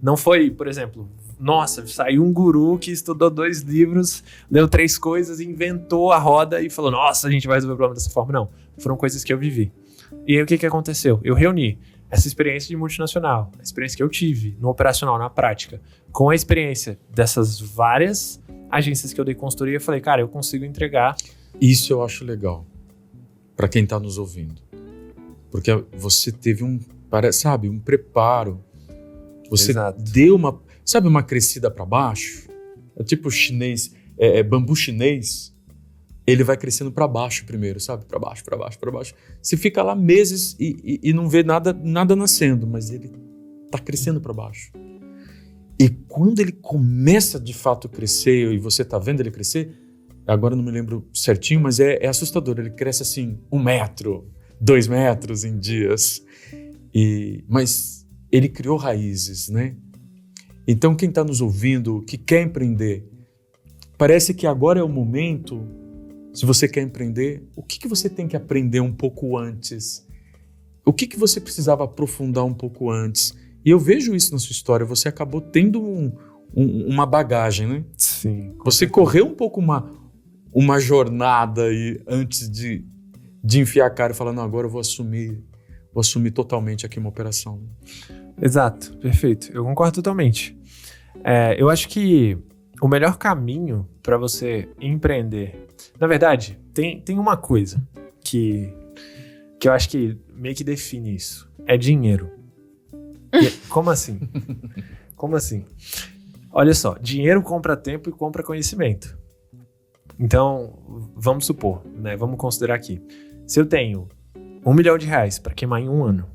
Não foi, por exemplo, nossa, saiu um guru que estudou 2 livros, leu 3 coisas, inventou a roda e falou, nossa, a gente vai resolver o problema dessa forma. Não, foram coisas que eu vivi. E aí o que aconteceu? Eu reuni essa experiência de multinacional, a experiência que eu tive no operacional, na prática, com a experiência dessas várias agências que eu dei consultoria, eu falei, cara, eu consigo entregar. Isso eu acho legal, para quem está nos ouvindo. Porque você teve um preparo. Você deu uma crescida para baixo. É tipo chinês, bambu chinês. Ele vai crescendo para baixo primeiro, sabe? Para baixo, para baixo, para baixo. Você fica lá meses e não vê nada nascendo, mas ele está crescendo para baixo. E quando ele começa de fato a crescer e você está vendo ele crescer, agora eu não me lembro certinho, mas é assustador. Ele cresce assim 1 metro, 2 metros em dias. Mas ele criou raízes, né? Então quem está nos ouvindo, que quer empreender, parece que agora é o momento. Se você quer empreender, o que você tem que aprender um pouco antes? O que você precisava aprofundar um pouco antes? E eu vejo isso na sua história. Você acabou tendo uma bagagem, né? Sim. Você correu um pouco uma jornada aí antes de enfiar a cara e falar, não, agora eu vou assumir totalmente aqui uma operação. Exato, perfeito. Eu concordo totalmente. Eu acho que o melhor caminho para você empreender... Na verdade, tem uma coisa que eu acho que meio que define isso. É dinheiro. Como assim? Como assim? Olha só, dinheiro compra tempo e compra conhecimento. Então, vamos supor, né? Vamos considerar aqui. Se eu tenho R$1 milhão para queimar em um ano,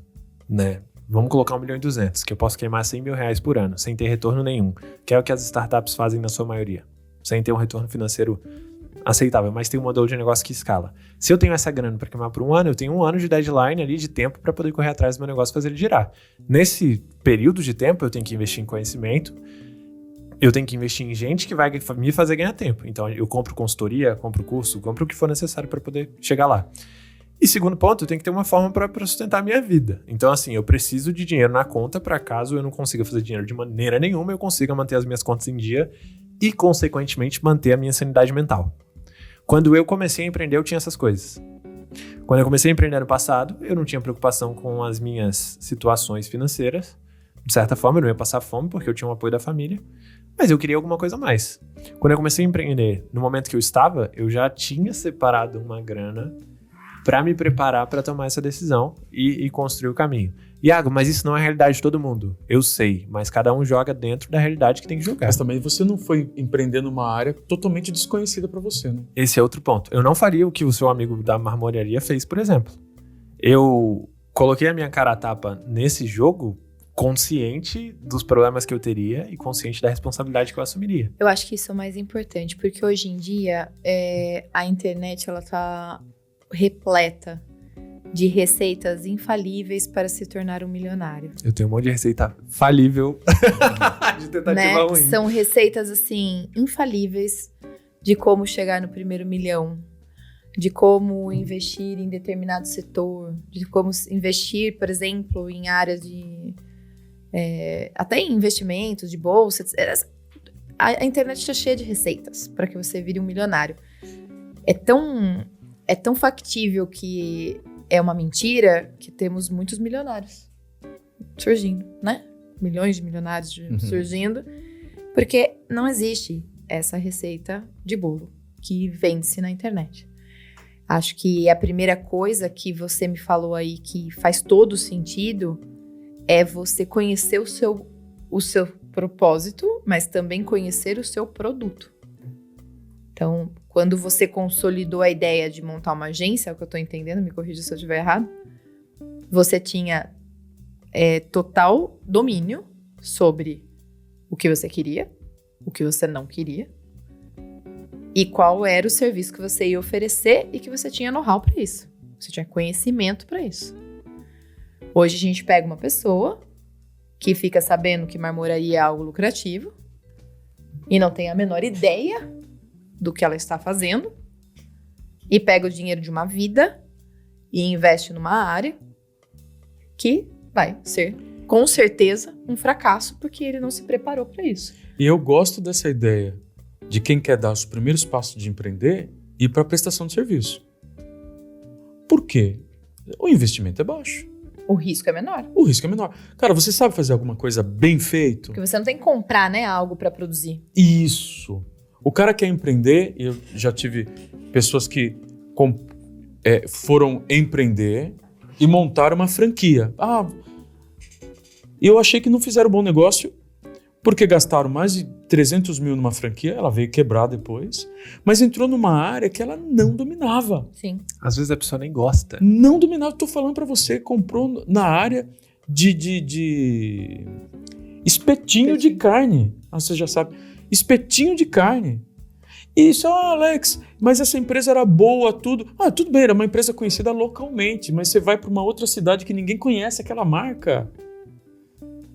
né? Vamos colocar 1.200 milhões, que eu posso queimar R$100 mil por ano, sem ter retorno nenhum, que é o que as startups fazem na sua maioria, sem ter um retorno financeiro aceitável, mas tem um modelo de negócio que escala. Se eu tenho essa grana para queimar por um ano, eu tenho um ano de deadline ali, de tempo, para poder correr atrás do meu negócio e fazer ele girar. Nesse período de tempo, eu tenho que investir em conhecimento, eu tenho que investir em gente que vai me fazer ganhar tempo. Então, eu compro consultoria, compro curso, compro o que for necessário para poder chegar lá. E segundo ponto, eu tenho que ter uma forma para sustentar a minha vida. Então, assim, eu preciso de dinheiro na conta para caso eu não consiga fazer dinheiro de maneira nenhuma, eu consiga manter as minhas contas em dia e, consequentemente, manter a minha sanidade mental. Quando eu comecei a empreender, eu tinha essas coisas. Quando eu comecei a empreender no passado, eu não tinha preocupação com as minhas situações financeiras. De certa forma, eu não ia passar fome porque eu tinha o apoio da família, mas eu queria alguma coisa a mais. Quando eu comecei a empreender, no momento que eu estava, eu já tinha separado uma grana para me preparar para tomar essa decisão e construir o caminho. Iago, mas isso não é a realidade de todo mundo. Eu sei, mas cada um joga dentro da realidade que tem que jogar. Mas também você não foi empreender numa área totalmente desconhecida para você, né? Esse é outro ponto. Eu não faria o que o seu amigo da marmoraria fez, por exemplo. Eu coloquei a minha cara a tapa nesse jogo consciente dos problemas que eu teria e consciente da responsabilidade que eu assumiria. Eu acho que isso é o mais importante, porque hoje em dia a internet ela tá repleta de receitas infalíveis para se tornar um milionário. Eu tenho um monte de receita falível de tentativa ruim. São receitas, assim, infalíveis de como chegar no primeiro milhão, de como investir em determinado setor, de como investir, por exemplo, em áreas de... até em investimentos, de bolsa. A internet está cheia de receitas para que você vire um milionário. É tão factível que é uma mentira que temos muitos milionários surgindo, né? Milhões de milionários surgindo, porque não existe essa receita de bolo que vende-se na internet. Acho que a primeira coisa que você me falou aí que faz todo sentido é você conhecer o seu propósito, mas também conhecer o seu produto. Então, quando você consolidou a ideia de montar uma agência, é o que eu estou entendendo, me corrija se eu estiver errado, você tinha total domínio sobre o que você queria, o que você não queria, e qual era o serviço que você ia oferecer e que você tinha know-how para isso. Você tinha conhecimento para isso. Hoje a gente pega uma pessoa que fica sabendo que marmoraria é algo lucrativo e não tem a menor ideia do que ela está fazendo e pega o dinheiro de uma vida e investe numa área que vai ser, com certeza, um fracasso porque ele não se preparou para isso. E eu gosto dessa ideia de quem quer dar os primeiros passos de empreender e ir para a prestação de serviço. Por quê? O investimento é baixo. O risco é menor. O risco é menor. Cara, você sabe fazer alguma coisa bem feito? Porque você não tem que comprar, né, algo para produzir. Isso. O cara quer empreender, e eu já tive pessoas que foram empreender e montaram uma franquia. Eu achei que não fizeram um bom negócio porque gastaram mais de 300 mil numa franquia, ela veio quebrar depois, mas entrou numa área que ela não dominava. Sim. Às vezes a pessoa nem gosta. Não dominava, estou falando para você, comprou na área de espetinho de carne. Você já sabe, espetinho de carne. E isso, Alex, mas essa empresa era boa, tudo. Tudo bem, era uma empresa conhecida localmente, mas você vai para uma outra cidade que ninguém conhece aquela marca.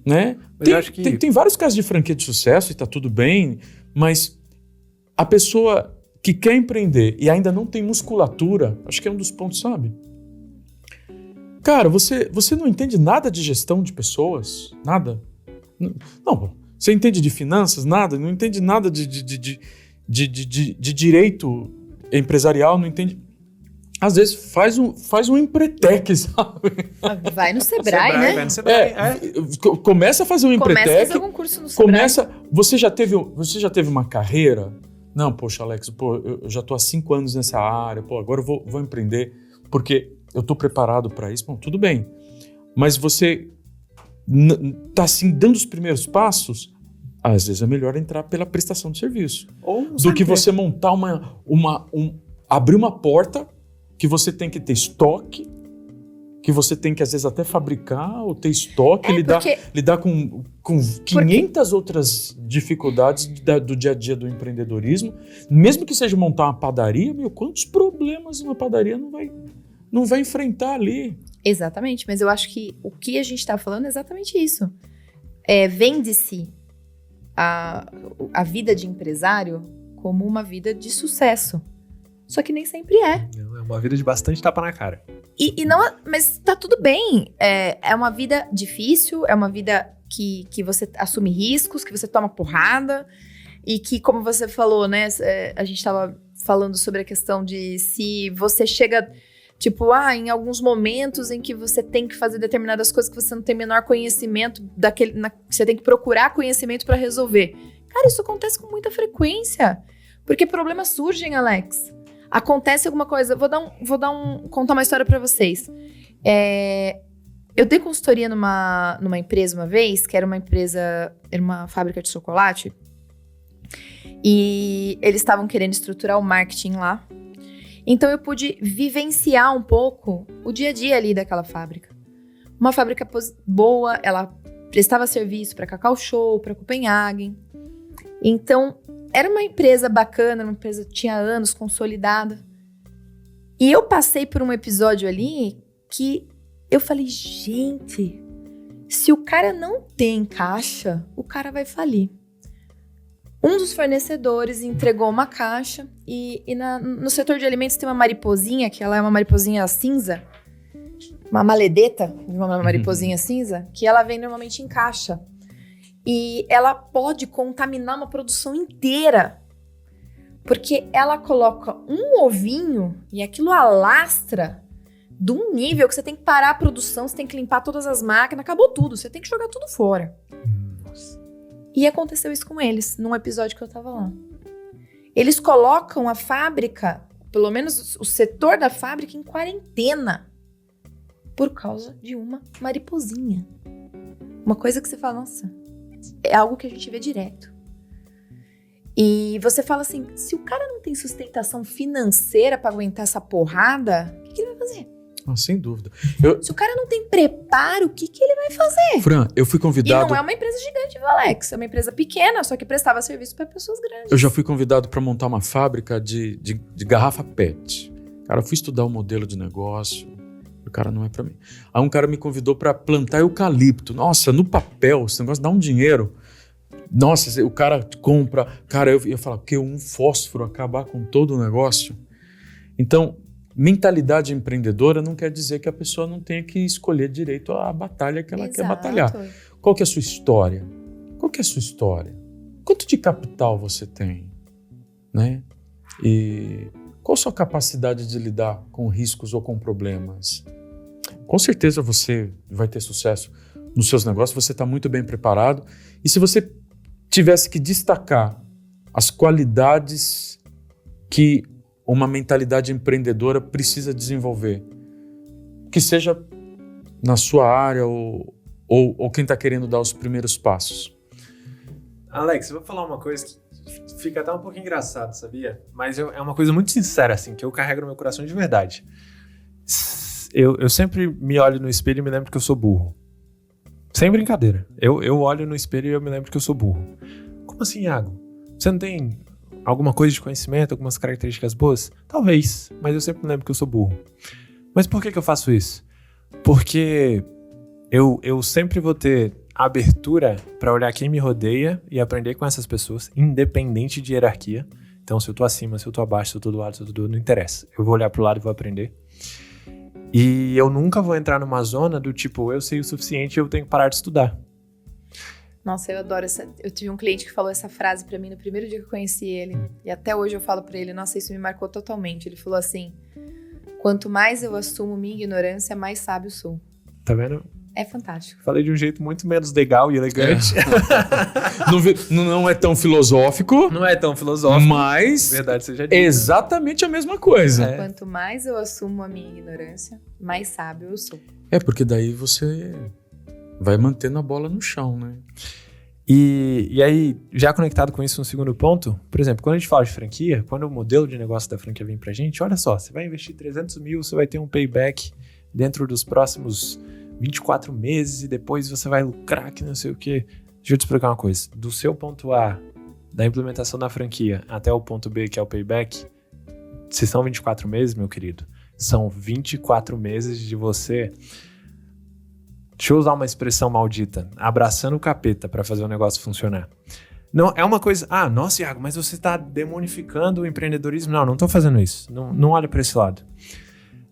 Né? Tem vários casos de franquia de sucesso e tá tudo bem, mas a pessoa que quer empreender e ainda não tem musculatura, acho que é um dos pontos, sabe? Cara, você não entende nada de gestão de pessoas? Nada? Não, você entende de finanças? Nada? Não entende nada de direito empresarial? Não entende? Às vezes faz um empretec, sabe? Vai no Sebrae, né? Vai no Sebrae, Começa a fazer um empretec. Começa a fazer algum curso no Sebrae. Você já teve uma carreira? Não, poxa, Alex, eu já tô há 5 anos nessa área, agora eu vou empreender porque eu tô preparado para isso. Bom, tudo bem. Mas você tá assim dando os primeiros passos, às vezes é melhor entrar pela prestação de serviço. Do que você montar abrir uma porta que você tem que ter estoque, que você tem que às vezes até fabricar ou ter estoque, lidar com 500 outras dificuldades do dia a dia do empreendedorismo. Mesmo que seja montar uma padaria, quantos problemas uma padaria não vai enfrentar ali? Exatamente, mas eu acho que o que a gente está falando é exatamente isso. Vende-se a vida de empresário como uma vida de sucesso. Só que nem sempre é. É uma vida de bastante tapa na cara. Mas tá tudo bem. É uma vida difícil, é uma vida que você assume riscos, que você toma porrada. E que, como você falou, né? A gente tava falando sobre a questão de se você chega... Tipo, em alguns momentos em que você tem que fazer determinadas coisas que você não tem menor conhecimento você tem que procurar conhecimento para resolver. Cara, isso acontece com muita frequência. Porque problemas surgem, Alex. Acontece alguma coisa. Contar uma história para vocês. Eu dei consultoria numa empresa uma vez, que era uma fábrica de chocolate. E eles estavam querendo estruturar o marketing lá. Então eu pude vivenciar um pouco o dia a dia ali daquela fábrica. Uma fábrica boa, ela prestava serviço para Cacau Show, para Copenhagen. Então era uma empresa bacana, uma empresa que tinha anos, consolidada. E eu passei por um episódio ali que eu falei, gente, se o cara não tem caixa, o cara vai falir. Um dos fornecedores entregou uma caixa e no setor de alimentos tem uma mariposinha, que ela é uma mariposinha cinza, uma maledeta de uma mariposinha cinza, que ela vem normalmente em caixa. E ela pode contaminar uma produção inteira, porque ela coloca um ovinho e aquilo alastra de um nível que você tem que parar a produção, você tem que limpar todas as máquinas, acabou tudo, você tem que jogar tudo fora. E aconteceu isso com eles, num episódio que eu tava lá. Eles colocam a fábrica, pelo menos o setor da fábrica, em quarentena. Por causa de uma mariposinha. Uma coisa que você fala, nossa, é algo que a gente vê direto. E você fala assim, se o cara não tem sustentação financeira pra aguentar essa porrada, o que ele vai fazer? Sem dúvida. Se o cara não tem preparo, o que ele vai fazer? Fran, eu fui convidado... E não é uma empresa gigante, viu, Alex? É uma empresa pequena, só que prestava serviço para pessoas grandes. Eu já fui convidado para montar uma fábrica de garrafa PET. Cara, eu fui estudar o modelo de negócio. O cara, não é para mim. Aí um cara me convidou para plantar eucalipto. Nossa, no papel, esse negócio dá um dinheiro. Nossa, o cara compra... Cara, eu ia falar, que um fósforo acabar com todo o negócio. Então... Mentalidade empreendedora não quer dizer que a pessoa não tenha que escolher direito a batalha que ela quer batalhar. Qual que é a sua história? Quanto de capital você tem? Né? E qual a sua capacidade de lidar com riscos ou com problemas? Com certeza você vai ter sucesso nos seus negócios, você está muito bem preparado. E se você tivesse que destacar as qualidades que uma mentalidade empreendedora precisa desenvolver, que seja na sua área ou quem está querendo dar os primeiros passos. Alex, eu vou falar uma coisa que fica até um pouco engraçado, sabia? Mas é uma coisa muito sincera, assim, que eu carrego no meu coração de verdade. Eu sempre me olho no espelho e me lembro que eu sou burro. Sem brincadeira. Eu olho no espelho e eu me lembro que eu sou burro. Como assim, Iago? Você não tem... alguma coisa de conhecimento, algumas características boas? Talvez, mas eu sempre lembro que eu sou burro. Mas por que eu faço isso? Porque eu sempre vou ter abertura para olhar quem me rodeia e aprender com essas pessoas, independente de hierarquia. Então, se eu tô acima, se eu tô abaixo, se eu tô do lado, se eu tô do lado, não interessa. Eu vou olhar pro lado e vou aprender. E eu nunca vou entrar numa zona do tipo, eu sei o suficiente e eu tenho que parar de estudar. Nossa, eu adoro essa. Eu tive um cliente que falou essa frase pra mim no primeiro dia que eu conheci ele. E até hoje eu falo pra ele, nossa, isso me marcou totalmente. Ele falou assim: quanto mais eu assumo minha ignorância, mais sábio sou. Tá vendo? É fantástico. Falei de um jeito muito menos legal e elegante. Não é tão filosófico. Não é tão filosófico. Mas Verdade seja dita. exatamente a mesma coisa. É. Quanto mais eu assumo a minha ignorância, mais sábio eu sou. É, porque daí você vai mantendo a bola no chão, né? E aí, já conectado com isso, um segundo ponto, por exemplo, quando a gente fala de franquia, quando o modelo de negócio da franquia vem pra gente, olha só, você vai investir 300 mil, você vai ter um payback dentro dos próximos 24 meses e depois você vai lucrar que não sei o quê. Deixa eu te explicar uma coisa. Do seu ponto A, da implementação da franquia, até o ponto B, que é o payback, se são 24 meses, meu querido, são 24 meses de você... Deixa eu usar uma expressão maldita. Abraçando o capeta para fazer o negócio funcionar. Não, é uma coisa... Ah, nossa, Iago, mas você está demonificando o empreendedorismo. Não estou fazendo isso. Não olha para esse lado.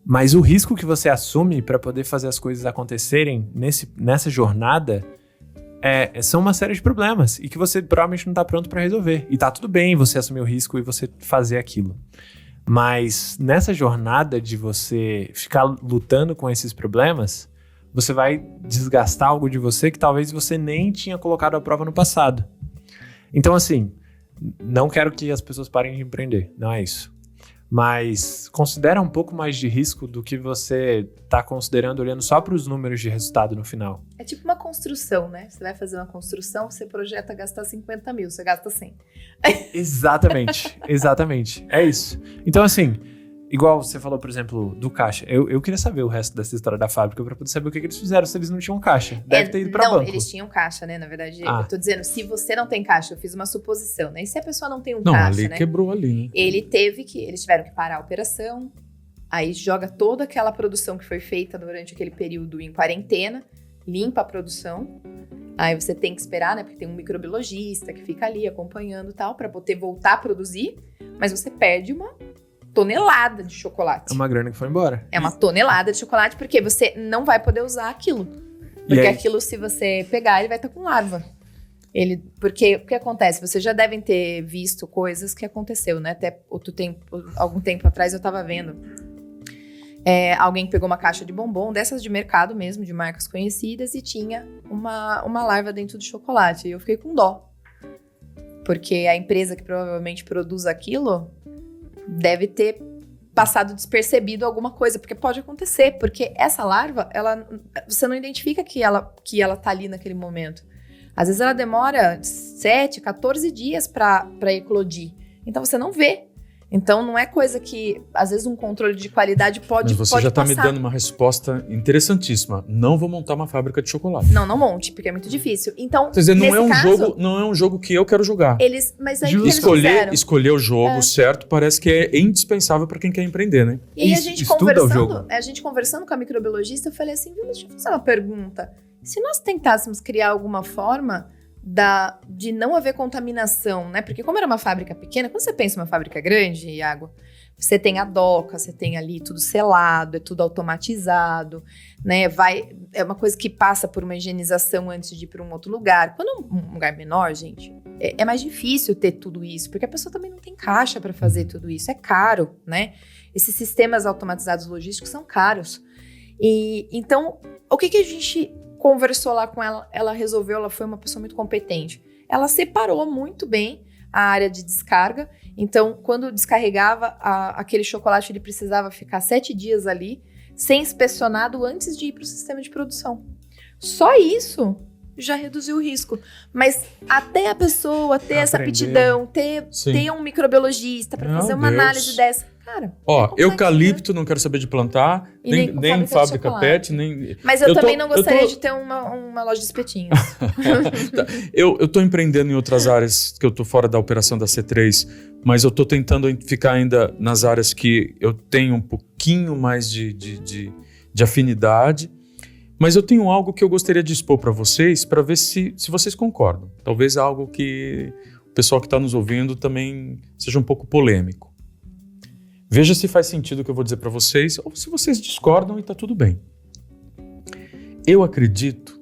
Mas o risco que você assume para poder fazer as coisas acontecerem nessa jornada são uma série de problemas e que você provavelmente não está pronto para resolver. E tá tudo bem você assumir o risco e você fazer aquilo. Mas nessa jornada de você ficar lutando com esses problemas, você vai desgastar algo de você que talvez você nem tinha colocado à prova no passado. Então, assim, não quero que as pessoas parem de empreender, não é isso. Mas considera um pouco mais de risco do que você está considerando olhando só para os números de resultado no final. É tipo uma construção, né? Você vai fazer uma construção, você projeta gastar 50 mil, você gasta 100. Exatamente, exatamente. É isso. Então, assim... Igual você falou, por exemplo, do caixa. Eu queria saber o resto dessa história da fábrica pra poder saber o que eles fizeram se eles não tinham caixa. Deve ter ido pra banco. Não, eles tinham caixa, né? Na verdade, eu tô dizendo, se você não tem caixa, eu fiz uma suposição, né? E se a pessoa não tem caixa, ali né? quebrou ali, né? Eles tiveram que parar a operação, aí joga toda aquela produção que foi feita durante aquele período em quarentena, limpa a produção, aí você tem que esperar, né? Porque tem um microbiologista que fica ali acompanhando e tal, pra poder voltar a produzir, mas você perde uma tonelada de chocolate. É uma grana que foi embora. É uma tonelada de chocolate, porque você não vai poder usar aquilo. Porque aquilo, se você pegar, ele vai estar com larva. Porque o que acontece? Vocês já devem ter visto coisas que aconteceu, né? Até algum tempo atrás eu tava vendo. Alguém pegou uma caixa de bombom, dessas de mercado mesmo, de marcas conhecidas, e tinha uma larva dentro do chocolate. E eu fiquei com dó. Porque a empresa que provavelmente produz aquilo deve ter passado despercebido alguma coisa, porque pode acontecer, porque essa larva, você não identifica que ela tá ali naquele momento. Às vezes ela demora 7, 14 dias para eclodir, então você não vê. Então não é coisa que, às vezes, um controle de qualidade pode Mas você já está me passar. dando uma resposta interessantíssima. Não vou montar uma fábrica de chocolate. Não monte, porque é muito difícil. Então, quer dizer, não é um jogo que eu quero jogar. Mas aí o que eles fizeram? Escolher o jogo certo parece que é indispensável para quem quer empreender, né? E aí a gente conversando com a microbiologista, eu falei assim, deixa eu fazer uma pergunta. Se nós tentássemos criar alguma forma de não haver contaminação, né? Porque como era uma fábrica pequena, quando você pensa em uma fábrica grande, Iago, você tem a doca, você tem ali tudo selado, é tudo automatizado, né? É uma coisa que passa por uma higienização antes de ir para um outro lugar. Quando é um lugar menor, gente, é mais difícil ter tudo isso, porque a pessoa também não tem caixa para fazer tudo isso. É caro, né? Esses sistemas automatizados logísticos são caros. E então, o que a gente conversou lá com ela, ela resolveu, ela foi uma pessoa muito competente. Ela separou muito bem a área de descarga, então quando descarregava aquele chocolate, ele precisava ficar 7 dias ali, sem inspecionado antes de ir para o sistema de produção. Só isso já reduziu o risco. Mas até a pessoa ter essa aptidão, ter um microbiologista para fazer uma análise dessa. Cara, eucalipto, não quero saber de plantar, nem fábrica pet, nem... Mas eu também não gostaria de ter uma loja de espetinhos. Tá. Eu tô empreendendo em outras áreas, que eu tô fora da operação da C3, mas eu tô tentando ficar ainda nas áreas que eu tenho um pouquinho mais de afinidade. Mas eu tenho algo que eu gostaria de expor para vocês, para ver se vocês concordam. Talvez algo que o pessoal que está nos ouvindo também seja um pouco polêmico. Veja se faz sentido o que eu vou dizer para vocês, ou se vocês discordam e tá tudo bem. Eu acredito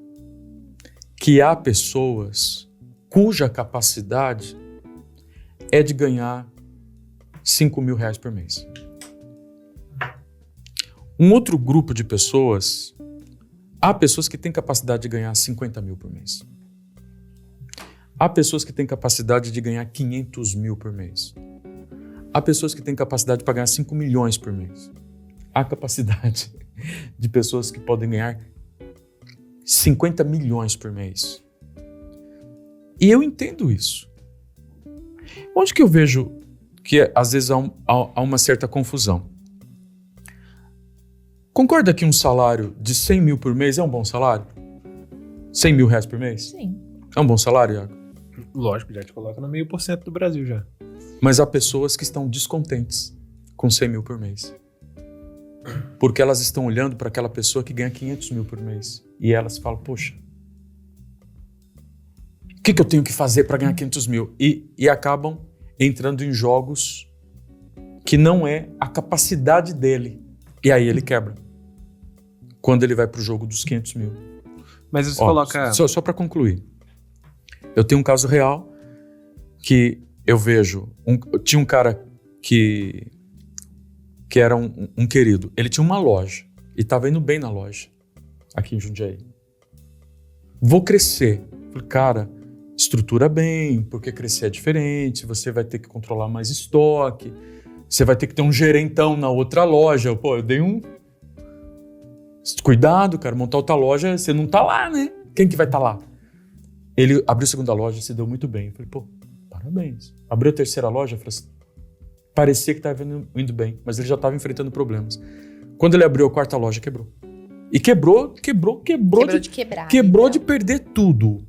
que há pessoas cuja capacidade é de ganhar R$5.000 por mês. Um outro grupo de pessoas, há pessoas que têm capacidade de ganhar 50 mil por mês. Há pessoas que têm capacidade de ganhar 500 mil por mês. Há pessoas que têm capacidade para ganhar 5 milhões por mês. Há capacidade de pessoas que podem ganhar 50 milhões por mês. E eu entendo isso. Onde que eu vejo que às vezes há uma certa confusão? Concorda que um salário de 100 mil por mês é um bom salário? 100 mil reais por mês? Sim. É um bom salário, Iago? Lógico, já te coloca no 0,5% do Brasil já. Mas há pessoas que estão descontentes com 100 mil por mês. Porque elas estão olhando para aquela pessoa que ganha 500 mil por mês. E elas falam, poxa, o que eu tenho que fazer para ganhar 500 mil? E acabam entrando em jogos que não é a capacidade dele. E aí ele quebra. Quando ele vai para o jogo dos 500 mil. Mas você coloca... Só para concluir. Eu tenho um caso real que eu vejo... Tinha um cara que era um querido. Ele tinha uma loja e estava indo bem na loja, aqui em Jundiaí. Vou crescer. Falei, cara, estrutura bem, porque crescer é diferente, você vai ter que controlar mais estoque, você vai ter que ter um gerentão na outra loja. Pô, eu dei um... Cuidado, cara, montar outra loja, você não tá lá, né? Quem que vai estar lá? Ele abriu a segunda loja e se deu muito bem. Eu falei, pô, parabéns. Abriu a terceira loja, falei assim, parecia que estava indo bem, mas ele já estava enfrentando problemas. Quando ele abriu a quarta loja, quebrou. E quebrou de quebrar. Quebrou de perder tudo.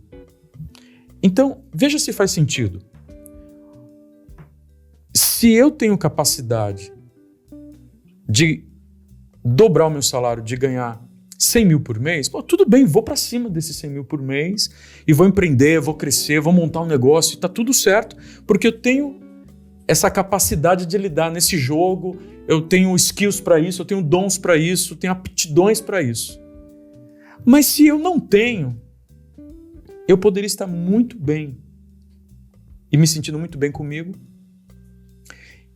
Então, veja se faz sentido. Se eu tenho capacidade de dobrar o meu salário, de ganhar 100 mil por mês, pô, tudo bem, vou para cima desses 100 mil por mês e vou empreender, vou crescer, vou montar um negócio e tá tudo certo, porque eu tenho essa capacidade de lidar nesse jogo, eu tenho skills para isso, eu tenho dons para isso, eu tenho aptidões para isso. Mas se eu não tenho, eu poderia estar muito bem e me sentindo muito bem comigo.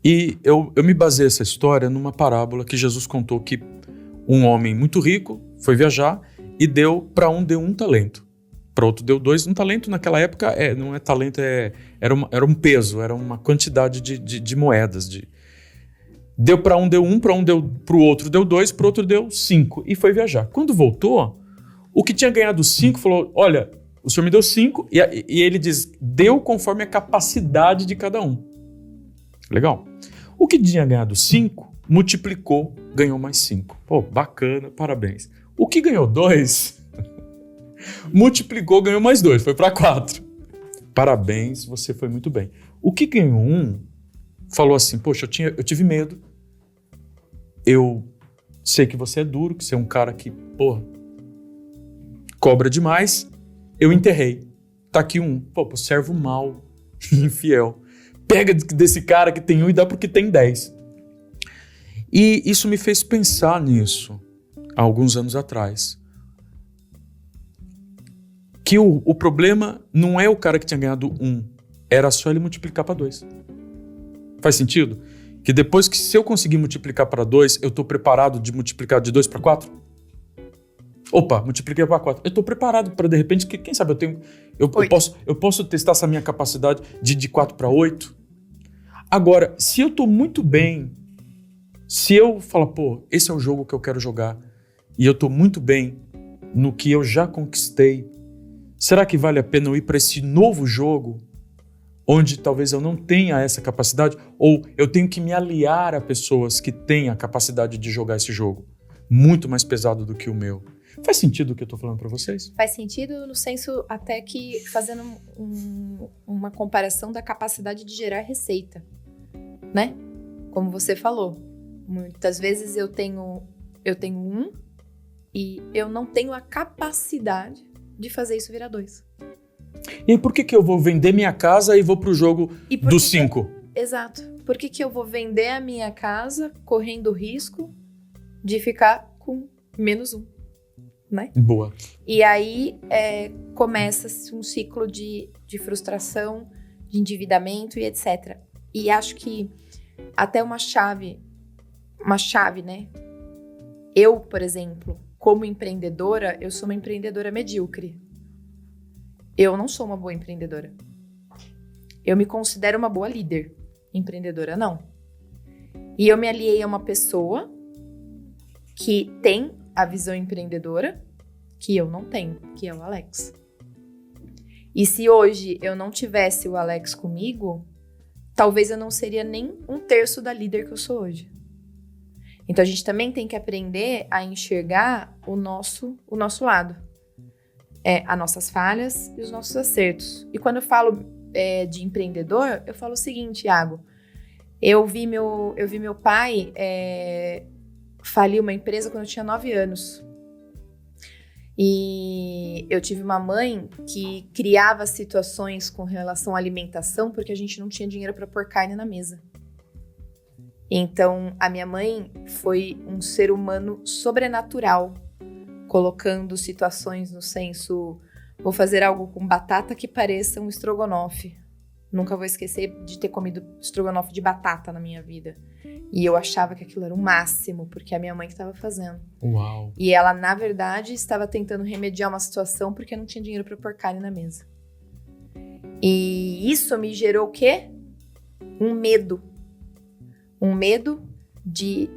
E eu me baseei essa história numa parábola que Jesus contou que um homem muito rico foi viajar e para deu um talento, para outro deu 2. Um talento naquela época não é talento, era um peso, era uma quantidade de moedas. Deu para deu 1, para o outro deu 2, para o outro deu 5 e foi viajar. Quando voltou, o que tinha ganhado 5 falou, olha, o senhor me deu 5 e ele diz, deu conforme a capacidade de cada um. Legal. O que tinha ganhado 5, multiplicou, ganhou mais 5. Pô, bacana, parabéns. O que ganhou 2, multiplicou, ganhou mais 2, foi para 4. Parabéns, você foi muito bem. O que ganhou 1, falou assim, poxa, eu tive medo, eu sei que você é duro, que você é um cara que, pô, cobra demais, eu enterrei. Tá aqui 1, pô, servo mau, infiel. Pega desse cara que tem 1 e dá porque tem 10. E isso me fez pensar nisso, há alguns anos atrás. Que o problema não é o cara que tinha ganhado 1, era só ele multiplicar para 2. Faz sentido? Que depois que se eu conseguir multiplicar para 2, eu estou preparado de multiplicar de 2 para 4? Opa, multipliquei para 4. Eu estou preparado para, de repente, quem sabe eu posso testar essa minha capacidade de 4 para 8. Agora, se eu estou muito bem, se eu falar, pô, esse é o jogo que eu quero jogar e eu estou muito bem no que eu já conquistei, será que vale a pena eu ir para esse novo jogo onde talvez eu não tenha essa capacidade ou eu tenho que me aliar a pessoas que têm a capacidade de jogar esse jogo muito mais pesado do que o meu? Faz sentido o que eu estou falando para vocês? Faz sentido no senso até que fazendo uma comparação da capacidade de gerar receita, né? Como você falou, muitas vezes eu tenho 1 e eu não tenho a capacidade de fazer isso virar 2. E aí por que eu vou vender minha casa e vou pro jogo dos 5? Exato. Por que eu vou vender a minha casa correndo o risco de ficar com -1, né? Boa. E aí começa-se um ciclo de frustração, de endividamento e etc. E acho que até uma chave, né? Eu, por exemplo, como empreendedora, eu sou uma empreendedora medíocre. Eu não sou uma boa empreendedora. Eu me considero uma boa líder. Empreendedora, não. E eu me aliei a uma pessoa que tem a visão empreendedora que eu não tenho, que é o Alex. E se hoje eu não tivesse o Alex comigo, talvez eu não seria nem 1/3 da líder que eu sou hoje. Então a gente também tem que aprender a enxergar o nosso lado. As nossas falhas e os nossos acertos. E quando eu falo de empreendedor, eu falo o seguinte, Iago. Eu vi meu pai falir uma empresa quando eu tinha 9 anos. E eu tive uma mãe que criava situações com relação à alimentação porque a gente não tinha dinheiro para pôr carne na mesa. Então, a minha mãe foi um ser humano sobrenatural, colocando situações no senso, vou fazer algo com batata que pareça um estrogonofe. Nunca vou esquecer de ter comido estrogonofe de batata na minha vida. E eu achava que aquilo era o máximo, porque a minha mãe que estava fazendo. Uau! E ela, na verdade, estava tentando remediar uma situação porque não tinha dinheiro para pôr carne na mesa. E isso me gerou o quê? Um medo. Um medo de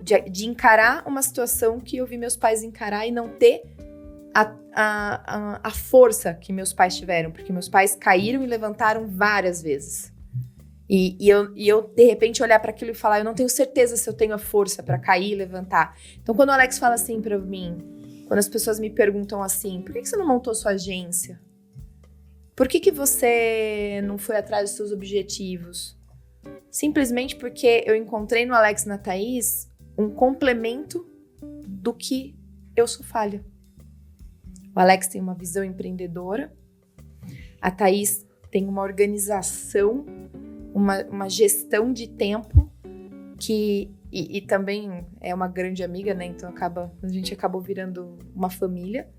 encarar uma situação que eu vi meus pais encarar e não ter a força que meus pais tiveram. Porque meus pais caíram e levantaram várias vezes. E eu, de repente, olhar para aquilo e falar, eu não tenho certeza se eu tenho a força para cair e levantar. Então, quando o Alex fala assim para mim, quando as pessoas me perguntam assim, por que você não montou sua agência? Por que você não foi atrás dos seus objetivos? Simplesmente porque eu encontrei no Alex e na Thaís um complemento do que eu sou falha. O Alex tem uma visão empreendedora, a Thaís tem uma organização, uma gestão de tempo que e também é uma grande amiga, né? Então a gente acabou virando uma família.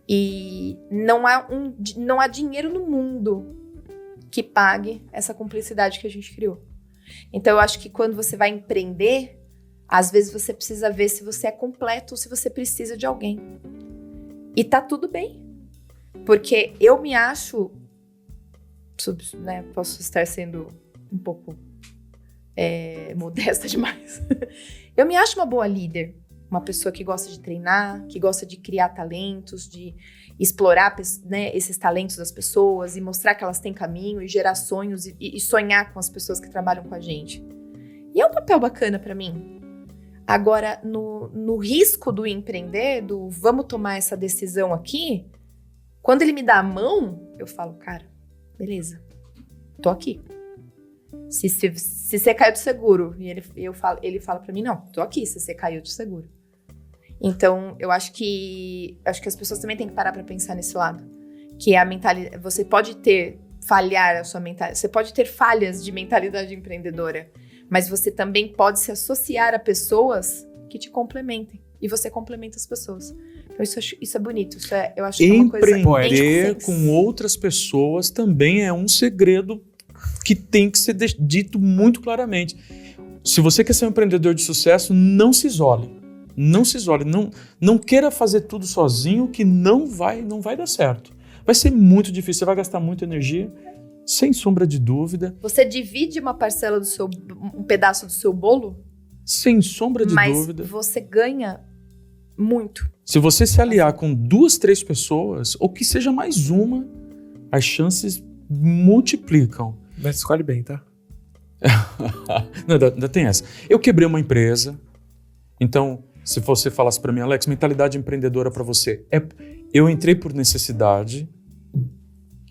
E não há dinheiro no mundo que pague essa cumplicidade que a gente criou. Então eu acho que quando você vai empreender, às vezes você precisa ver se você é completo ou se você precisa de alguém. E tá tudo bem. Porque eu me acho, né, posso estar sendo um pouco modesta demais. Eu me acho uma boa líder. Uma pessoa que gosta de treinar, que gosta de criar talentos, de explorar, né, esses talentos das pessoas e mostrar que elas têm caminho e gerar sonhos e sonhar com as pessoas que trabalham com a gente. E é um papel bacana para mim. Agora, no risco do empreender, do vamos tomar essa decisão aqui, quando ele me dá a mão, eu falo, cara, beleza, tô aqui. Se você caiu do seguro, e ele fala pra mim, não, tô aqui, se você caiu do seguro. Então, eu acho que as pessoas também têm que parar pra pensar nesse lado. Que a mentalidade, você pode falhar a sua mentalidade, você pode ter falhas de mentalidade empreendedora, mas você também pode se associar a pessoas que te complementem. E você complementa as pessoas. Então, isso é bonito. Eu acho que é uma coisa... Empreender com outras pessoas também é um segredo que tem que ser dito muito claramente. Se você quer ser um empreendedor de sucesso, não se isole. Não se isole. Não queira fazer tudo sozinho, que não vai dar certo. Vai ser muito difícil. Você vai gastar muita energia, sem sombra de dúvida. Você divide uma parcela um pedaço do seu bolo? Sem sombra de dúvida. Mas você ganha muito. Se você se aliar com 2, 3 pessoas, ou que seja mais uma, as chances multiplicam. Mas escolhe bem, tá? Não, ainda tem essa. Eu quebrei uma empresa, então, se você falasse para mim, Alex, mentalidade empreendedora para você, eu entrei por necessidade,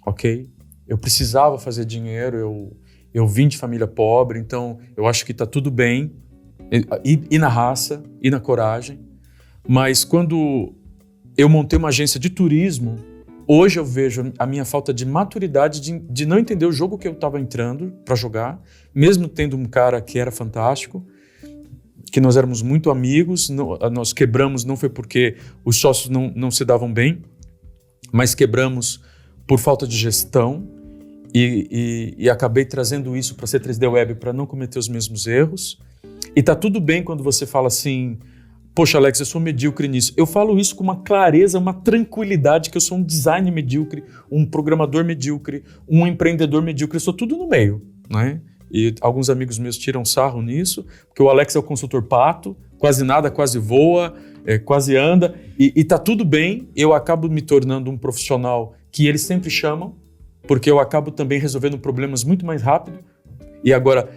ok? Eu precisava fazer dinheiro, eu vim de família pobre, então eu acho que tá tudo bem, e na raça, e na coragem, mas quando eu montei uma agência de turismo, Hoje eu vejo a minha falta de maturidade de não entender o jogo que eu estava entrando para jogar, mesmo tendo um cara que era fantástico, que nós éramos muito amigos, nós quebramos, não foi porque os sócios não se davam bem, mas quebramos por falta de gestão e acabei trazendo isso para a C3D Web para não cometer os mesmos erros. E tá tudo bem quando você fala assim, poxa, Alex, eu sou medíocre nisso. Eu falo isso com uma clareza, uma tranquilidade, que eu sou um designer medíocre, um programador medíocre, um empreendedor medíocre, eu sou tudo no meio, né? E alguns amigos meus tiram sarro nisso, porque o Alex é o consultor pato, quase nada, quase voa, quase anda, e tá tudo bem, eu acabo me tornando um profissional que eles sempre chamam, porque eu acabo também resolvendo problemas muito mais rápido. E agora,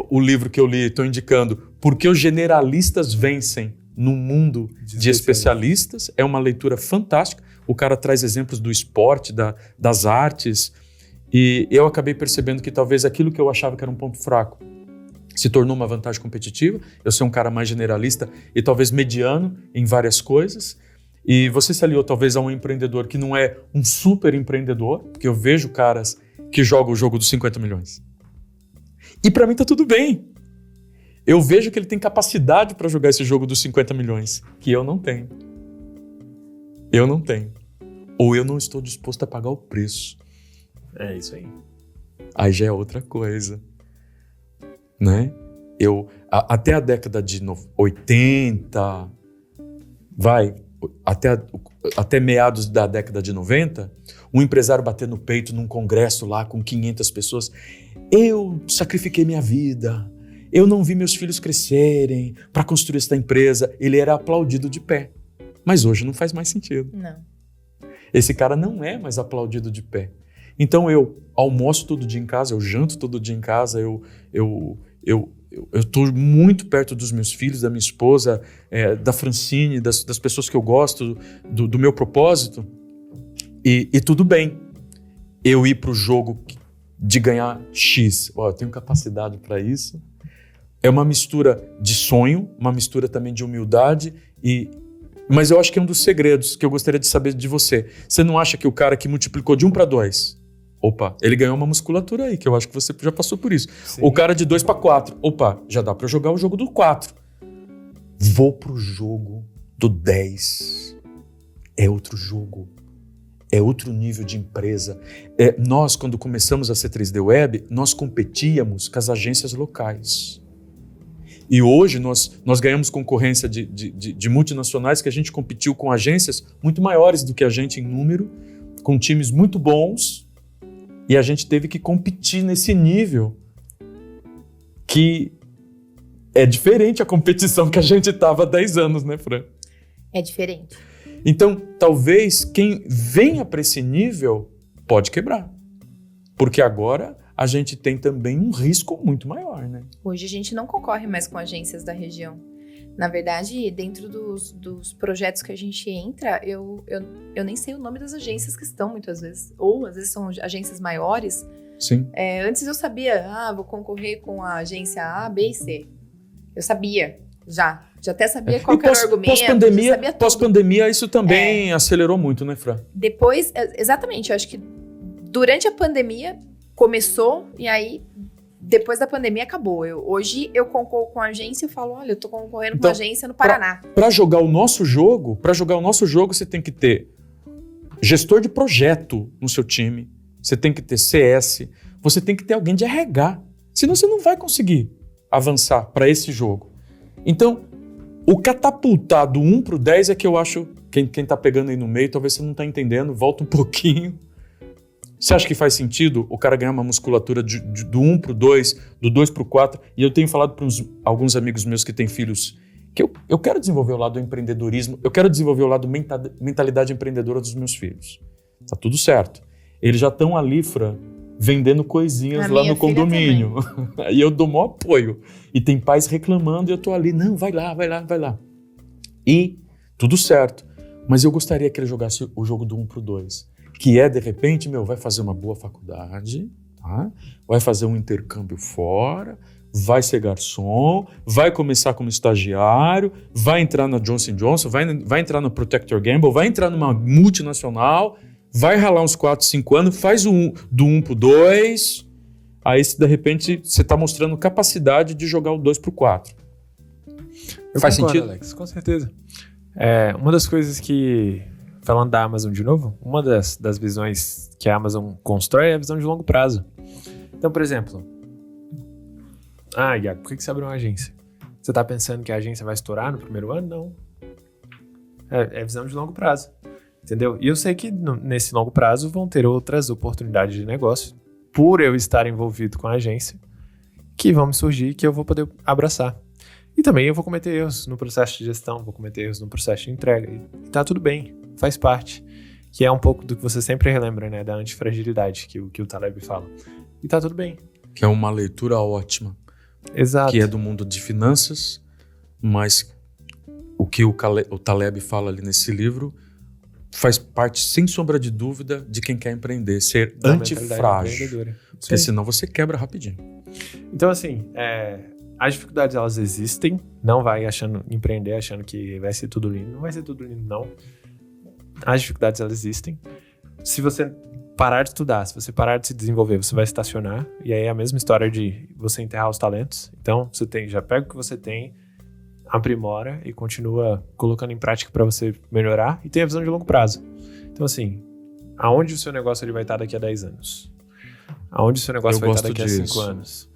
o livro que eu li, estou indicando, Por que os Generalistas Vencem no Mundo de Especialistas, é uma leitura fantástica. O cara traz exemplos do esporte, das artes, e eu acabei percebendo que talvez aquilo que eu achava que era um ponto fraco se tornou uma vantagem competitiva. Eu sou um cara mais generalista e talvez mediano em várias coisas. E você se aliou talvez a um empreendedor que não é um super empreendedor, porque eu vejo caras que jogam o jogo dos 50 milhões. E para mim tá tudo bem. Eu vejo que ele tem capacidade para jogar esse jogo dos 50 milhões, que eu não tenho. Eu não tenho. Ou eu não estou disposto a pagar o preço. É isso aí. Aí já é outra coisa, né? Até a década de 80, até meados da década de 90, um empresário bater no peito num congresso lá com 500 pessoas. Eu sacrifiquei minha vida, eu não vi meus filhos crescerem para construir esta empresa. Ele era aplaudido de pé. Mas hoje não faz mais sentido. Não. Esse cara não é mais aplaudido de pé. Então eu almoço todo dia em casa, eu janto todo dia em casa, eu estou muito perto dos meus filhos, da minha esposa, da Francine, das pessoas que eu gosto, do meu propósito. E tudo bem eu ir para o jogo de ganhar X. Eu tenho capacidade para isso. É uma mistura de sonho, uma mistura também de humildade, mas eu acho que é um dos segredos que eu gostaria de saber de você. Você não acha que o cara que multiplicou de 1 para 2, ele ganhou uma musculatura aí, que eu acho que você já passou por isso. Sim. O cara de 2 para 4, já dá para jogar o jogo do 4. Vou pro jogo do 10. É outro jogo. É outro nível de empresa. Nós, quando começamos a C3D Web, nós competíamos com as agências locais. E hoje nós ganhamos concorrência de multinacionais que a gente competiu com agências muito maiores do que a gente em número, com times muito bons, e a gente teve que competir nesse nível que é diferente a competição que a gente estava há 10 anos, né, Fran? É diferente. Então, talvez quem venha para esse nível pode quebrar, porque agora a gente tem também um risco muito maior, né? Hoje a gente não concorre mais com agências da região. Na verdade, dentro dos projetos que a gente entra, eu nem sei o nome das agências que estão, muitas vezes. Ou, às vezes, são agências maiores. Sim. Antes eu sabia, vou concorrer com a agência A, B e C. Eu sabia, já até sabia qual era o argumento. Pós-pandemia, isso também acelerou muito, né, Fran? Depois, exatamente, eu acho que durante a pandemia começou e aí... Depois da pandemia acabou. Hoje eu concorro com a agência e falo, olha, eu tô concorrendo com a agência no Paraná. Para jogar o nosso jogo, você tem que ter gestor de projeto no seu time, você tem que ter CS, você tem que ter alguém de RH. Senão você não vai conseguir avançar para esse jogo. Então, o catapultar do 1 pro 10 é que eu acho, quem tá pegando aí no meio, talvez você não tá entendendo, volta um pouquinho. Você acha que faz sentido o cara ganhar uma musculatura do 1 pro 2, do 2 pro 4? E eu tenho falado para alguns amigos meus que têm filhos que eu quero desenvolver o lado do empreendedorismo, eu quero desenvolver o lado mentalidade empreendedora dos meus filhos. Tá tudo certo. Eles já estão ali, Fran, vendendo coisinhas lá no condomínio. E eu dou maior apoio. E tem pais reclamando e eu tô ali, não, vai lá. E tudo certo. Mas eu gostaria que ele jogasse o jogo do 1 pro 2. Que de repente, vai fazer uma boa faculdade, tá? Vai fazer um intercâmbio fora, vai ser garçom, vai começar como estagiário, vai entrar na Johnson & Johnson, vai entrar no Procter & Gamble, vai entrar numa multinacional, vai ralar uns 4, 5 anos, faz do 1 pro 2, aí de repente você está mostrando capacidade de jogar o 2 pro 4. Faz sentido? Alex, com certeza. Uma das coisas que, falando da Amazon de novo, uma das visões que a Amazon constrói é a visão de longo prazo. Então, por exemplo, Iago, por que você abriu uma agência? Você está pensando que a agência vai estourar no primeiro ano? Não. É visão de longo prazo, entendeu? E eu sei que nesse longo prazo vão ter outras oportunidades de negócio, por eu estar envolvido com a agência, que vão me surgir, que eu vou poder abraçar. E também eu vou cometer erros no processo de gestão, vou cometer erros no processo de entrega. E tá tudo bem, faz parte. Que é um pouco do que você sempre relembra, né? Da antifragilidade que o Taleb fala. E tá tudo bem. Que é uma leitura ótima. Exato. Que é do mundo de finanças, mas o que o Taleb fala ali nesse livro faz parte, sem sombra de dúvida, de quem quer empreender. Ser antifrágil. Porque senão você quebra rapidinho. Então, assim, as dificuldades, elas existem. Não vai empreender achando que vai ser tudo lindo. Não vai ser tudo lindo, não. As dificuldades, elas existem. Se você parar de estudar, se você parar de se desenvolver, você vai estacionar. E aí é a mesma história de você enterrar os talentos. Então, já pega o que você tem, aprimora e continua colocando em prática para você melhorar. E tem a visão de longo prazo. Então, assim, aonde o seu negócio ele vai estar daqui a 10 anos? Aonde o seu negócio vai estar daqui a 5 anos?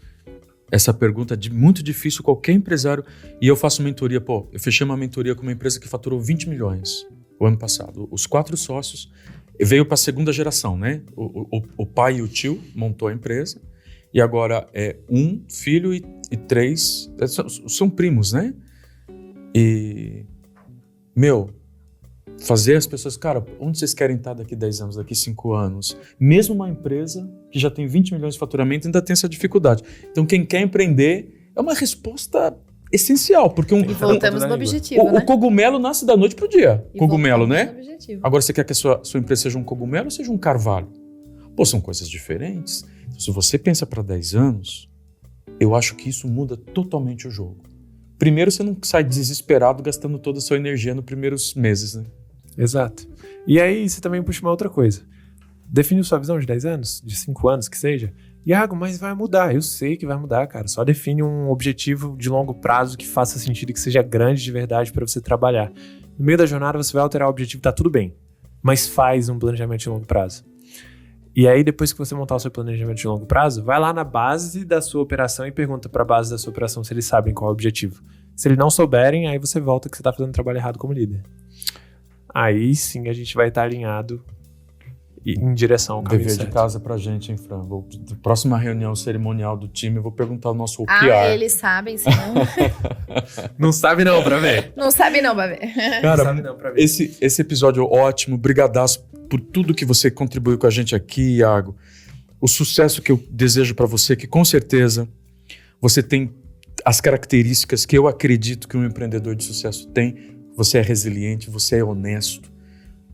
Essa pergunta é muito difícil, qualquer empresário. E eu faço mentoria, eu fechei uma mentoria com uma empresa que faturou 20 milhões o ano passado. Os 4 sócios veio para a segunda geração, né? O pai e o tio montou a empresa e agora é um filho e 3, são primos, né? E, fazer as pessoas, cara, onde vocês querem estar daqui 10 anos, daqui 5 anos? Mesmo uma empresa que já tem 20 milhões de faturamento ainda tem essa dificuldade. Então, quem quer empreender é uma resposta essencial, porque E voltamos no objetivo, né? O cogumelo nasce da noite pro dia. E Cogumelo, né? Objetivo. Agora, você quer que a sua empresa seja um cogumelo ou seja um carvalho? São coisas diferentes. Então, se você pensa para 10 anos, eu acho que isso muda totalmente o jogo. Primeiro, você não sai desesperado gastando toda a sua energia nos primeiros meses, né? Exato. E aí, você também puxa uma outra coisa. Define sua visão de 10 anos, de 5 anos, que seja. Iago, mas vai mudar. Eu sei que vai mudar, cara. Só define um objetivo de longo prazo que faça sentido, que seja grande de verdade para você trabalhar. No meio da jornada, você vai alterar o objetivo, tá tudo bem. Mas faz um planejamento de longo prazo. E aí, depois que você montar o seu planejamento de longo prazo, vai lá na base da sua operação e pergunta para a base da sua operação se eles sabem qual é o objetivo. Se eles não souberem, aí você volta que você tá fazendo trabalho errado como líder. Aí sim a gente vai estar alinhado em direção ao caminho Dever certo. de casa pra gente, hein, Fran? Próxima reunião cerimonial do time, eu vou perguntar ao nosso OKR. Eles sabem, senão... Não sabe não, pra ver. Não sabe não, pra ver. Cara, Não sabe não, pra ver. esse episódio é ótimo, brigadaço por tudo que você contribuiu com a gente aqui, Iago. O sucesso que eu desejo pra você, que com certeza você tem as características que eu acredito que um empreendedor de sucesso tem. Você é resiliente, você é honesto.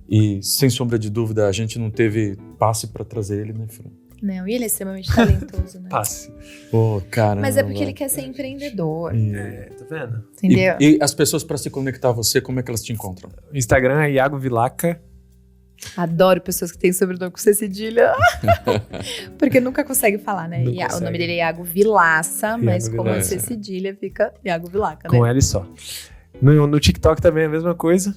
E, sem sombra de dúvida, a gente não teve passe para trazer ele, né, Fran? Não, e ele é extremamente talentoso, né? Passe. Caramba. Mas é porque ele quer ser empreendedor. Tá vendo? Entendeu? E as pessoas, para se conectar a você, como é que elas te encontram? O Instagram é Iago Vilaca. Adoro pessoas que têm sobrenome com C cedilha. Porque nunca consegue falar, né? Não O consegue. nome dele é Iago Vilaça, mas como é Vilaça. C cedilha, fica Iago Vilaca, Com né? L só. No TikTok também é a mesma coisa.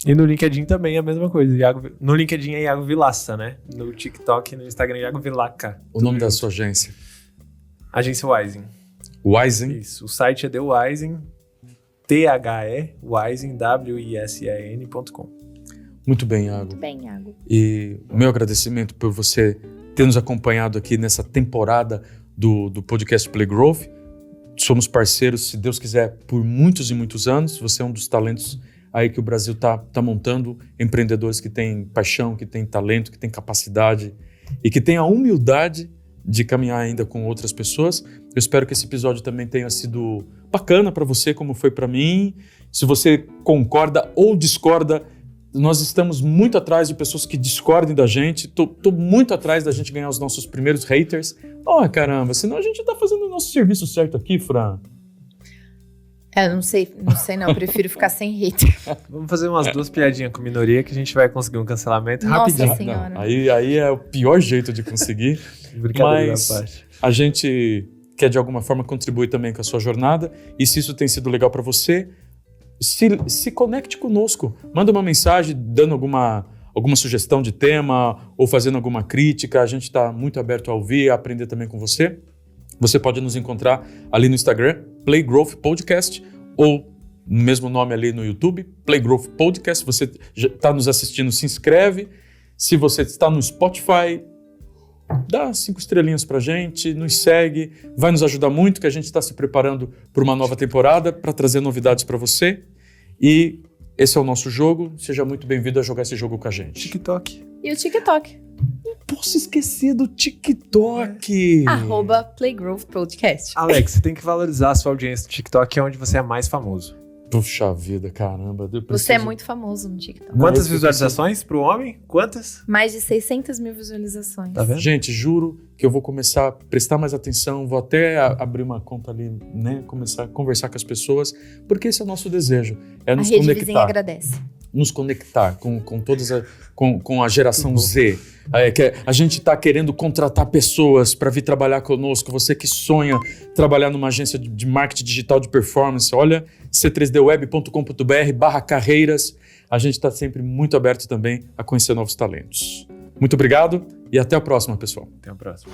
E no LinkedIn também é a mesma coisa. No LinkedIn é Iago Vilaça, né? No TikTok e no Instagram é Iago Vilaca. O nome da sua agência? Agência Wising. Wising? Isso. O site é The Wising. THE Wising, WISEN.com. Muito bem, Iago. Muito bem, Iago. E o meu agradecimento por você ter nos acompanhado aqui nessa temporada do podcast Play Growth. Somos parceiros, se Deus quiser, por muitos e muitos anos. Você é um dos talentos aí que o Brasil tá montando, empreendedores que têm paixão, que têm talento, que têm capacidade e que têm a humildade de caminhar ainda com outras pessoas. Eu espero que esse episódio também tenha sido bacana para você, como foi para mim. Se você concorda ou discorda, nós estamos muito atrás de pessoas que discordem da gente. Tô muito atrás da gente ganhar os nossos primeiros haters. Caramba, senão a gente tá fazendo o nosso serviço certo aqui, Fran. Não sei não, eu prefiro ficar sem hater. Vamos fazer umas 2 piadinhas com minoria que a gente vai conseguir um cancelamento rapidinho. Nossa Senhora. Não, aí é o pior jeito de conseguir. Brincadeira Mas da parte. a gente quer de alguma forma contribuir também com a sua jornada. E se isso tem sido legal para você, se conecte conosco. Manda uma mensagem dando alguma sugestão de tema ou fazendo alguma crítica. A gente está muito aberto a ouvir, a aprender também com você. Você pode nos encontrar ali no Instagram, Play Growth Podcast, ou no mesmo nome ali no YouTube, Play Growth Podcast. Você está nos assistindo, se inscreve. Se você está no Spotify, dá 5 estrelinhas pra gente, nos segue. Vai nos ajudar muito, que a gente está se preparando para uma nova temporada, para trazer novidades para você. E esse é o nosso jogo. Seja muito bem-vindo a jogar esse jogo com a gente. TikTok. E o TikTok. Posso esquecer do TikTok. @Playgrowth Podcast. Alex, você tem que valorizar a sua audiência do TikTok, que é onde você é mais famoso. Puxa vida, caramba. Você é muito famoso no TikTok. Quantas visualizações pro homem? Quantas? Mais de 600 mil visualizações. Tá vendo? Gente, juro que eu vou começar a prestar mais atenção, vou até abrir uma conta ali, né? Começar a conversar com as pessoas, porque esse é o nosso desejo, é nos A rede vizinha conectar. agradece. Nos conectar com a geração Z. Que a gente está querendo contratar pessoas para vir trabalhar conosco. Você que sonha trabalhar numa agência de marketing digital de performance, olha, c3dweb.com.br/carreiras. A gente está sempre muito aberto também a conhecer novos talentos. Muito obrigado e até a próxima, pessoal. Até a próxima.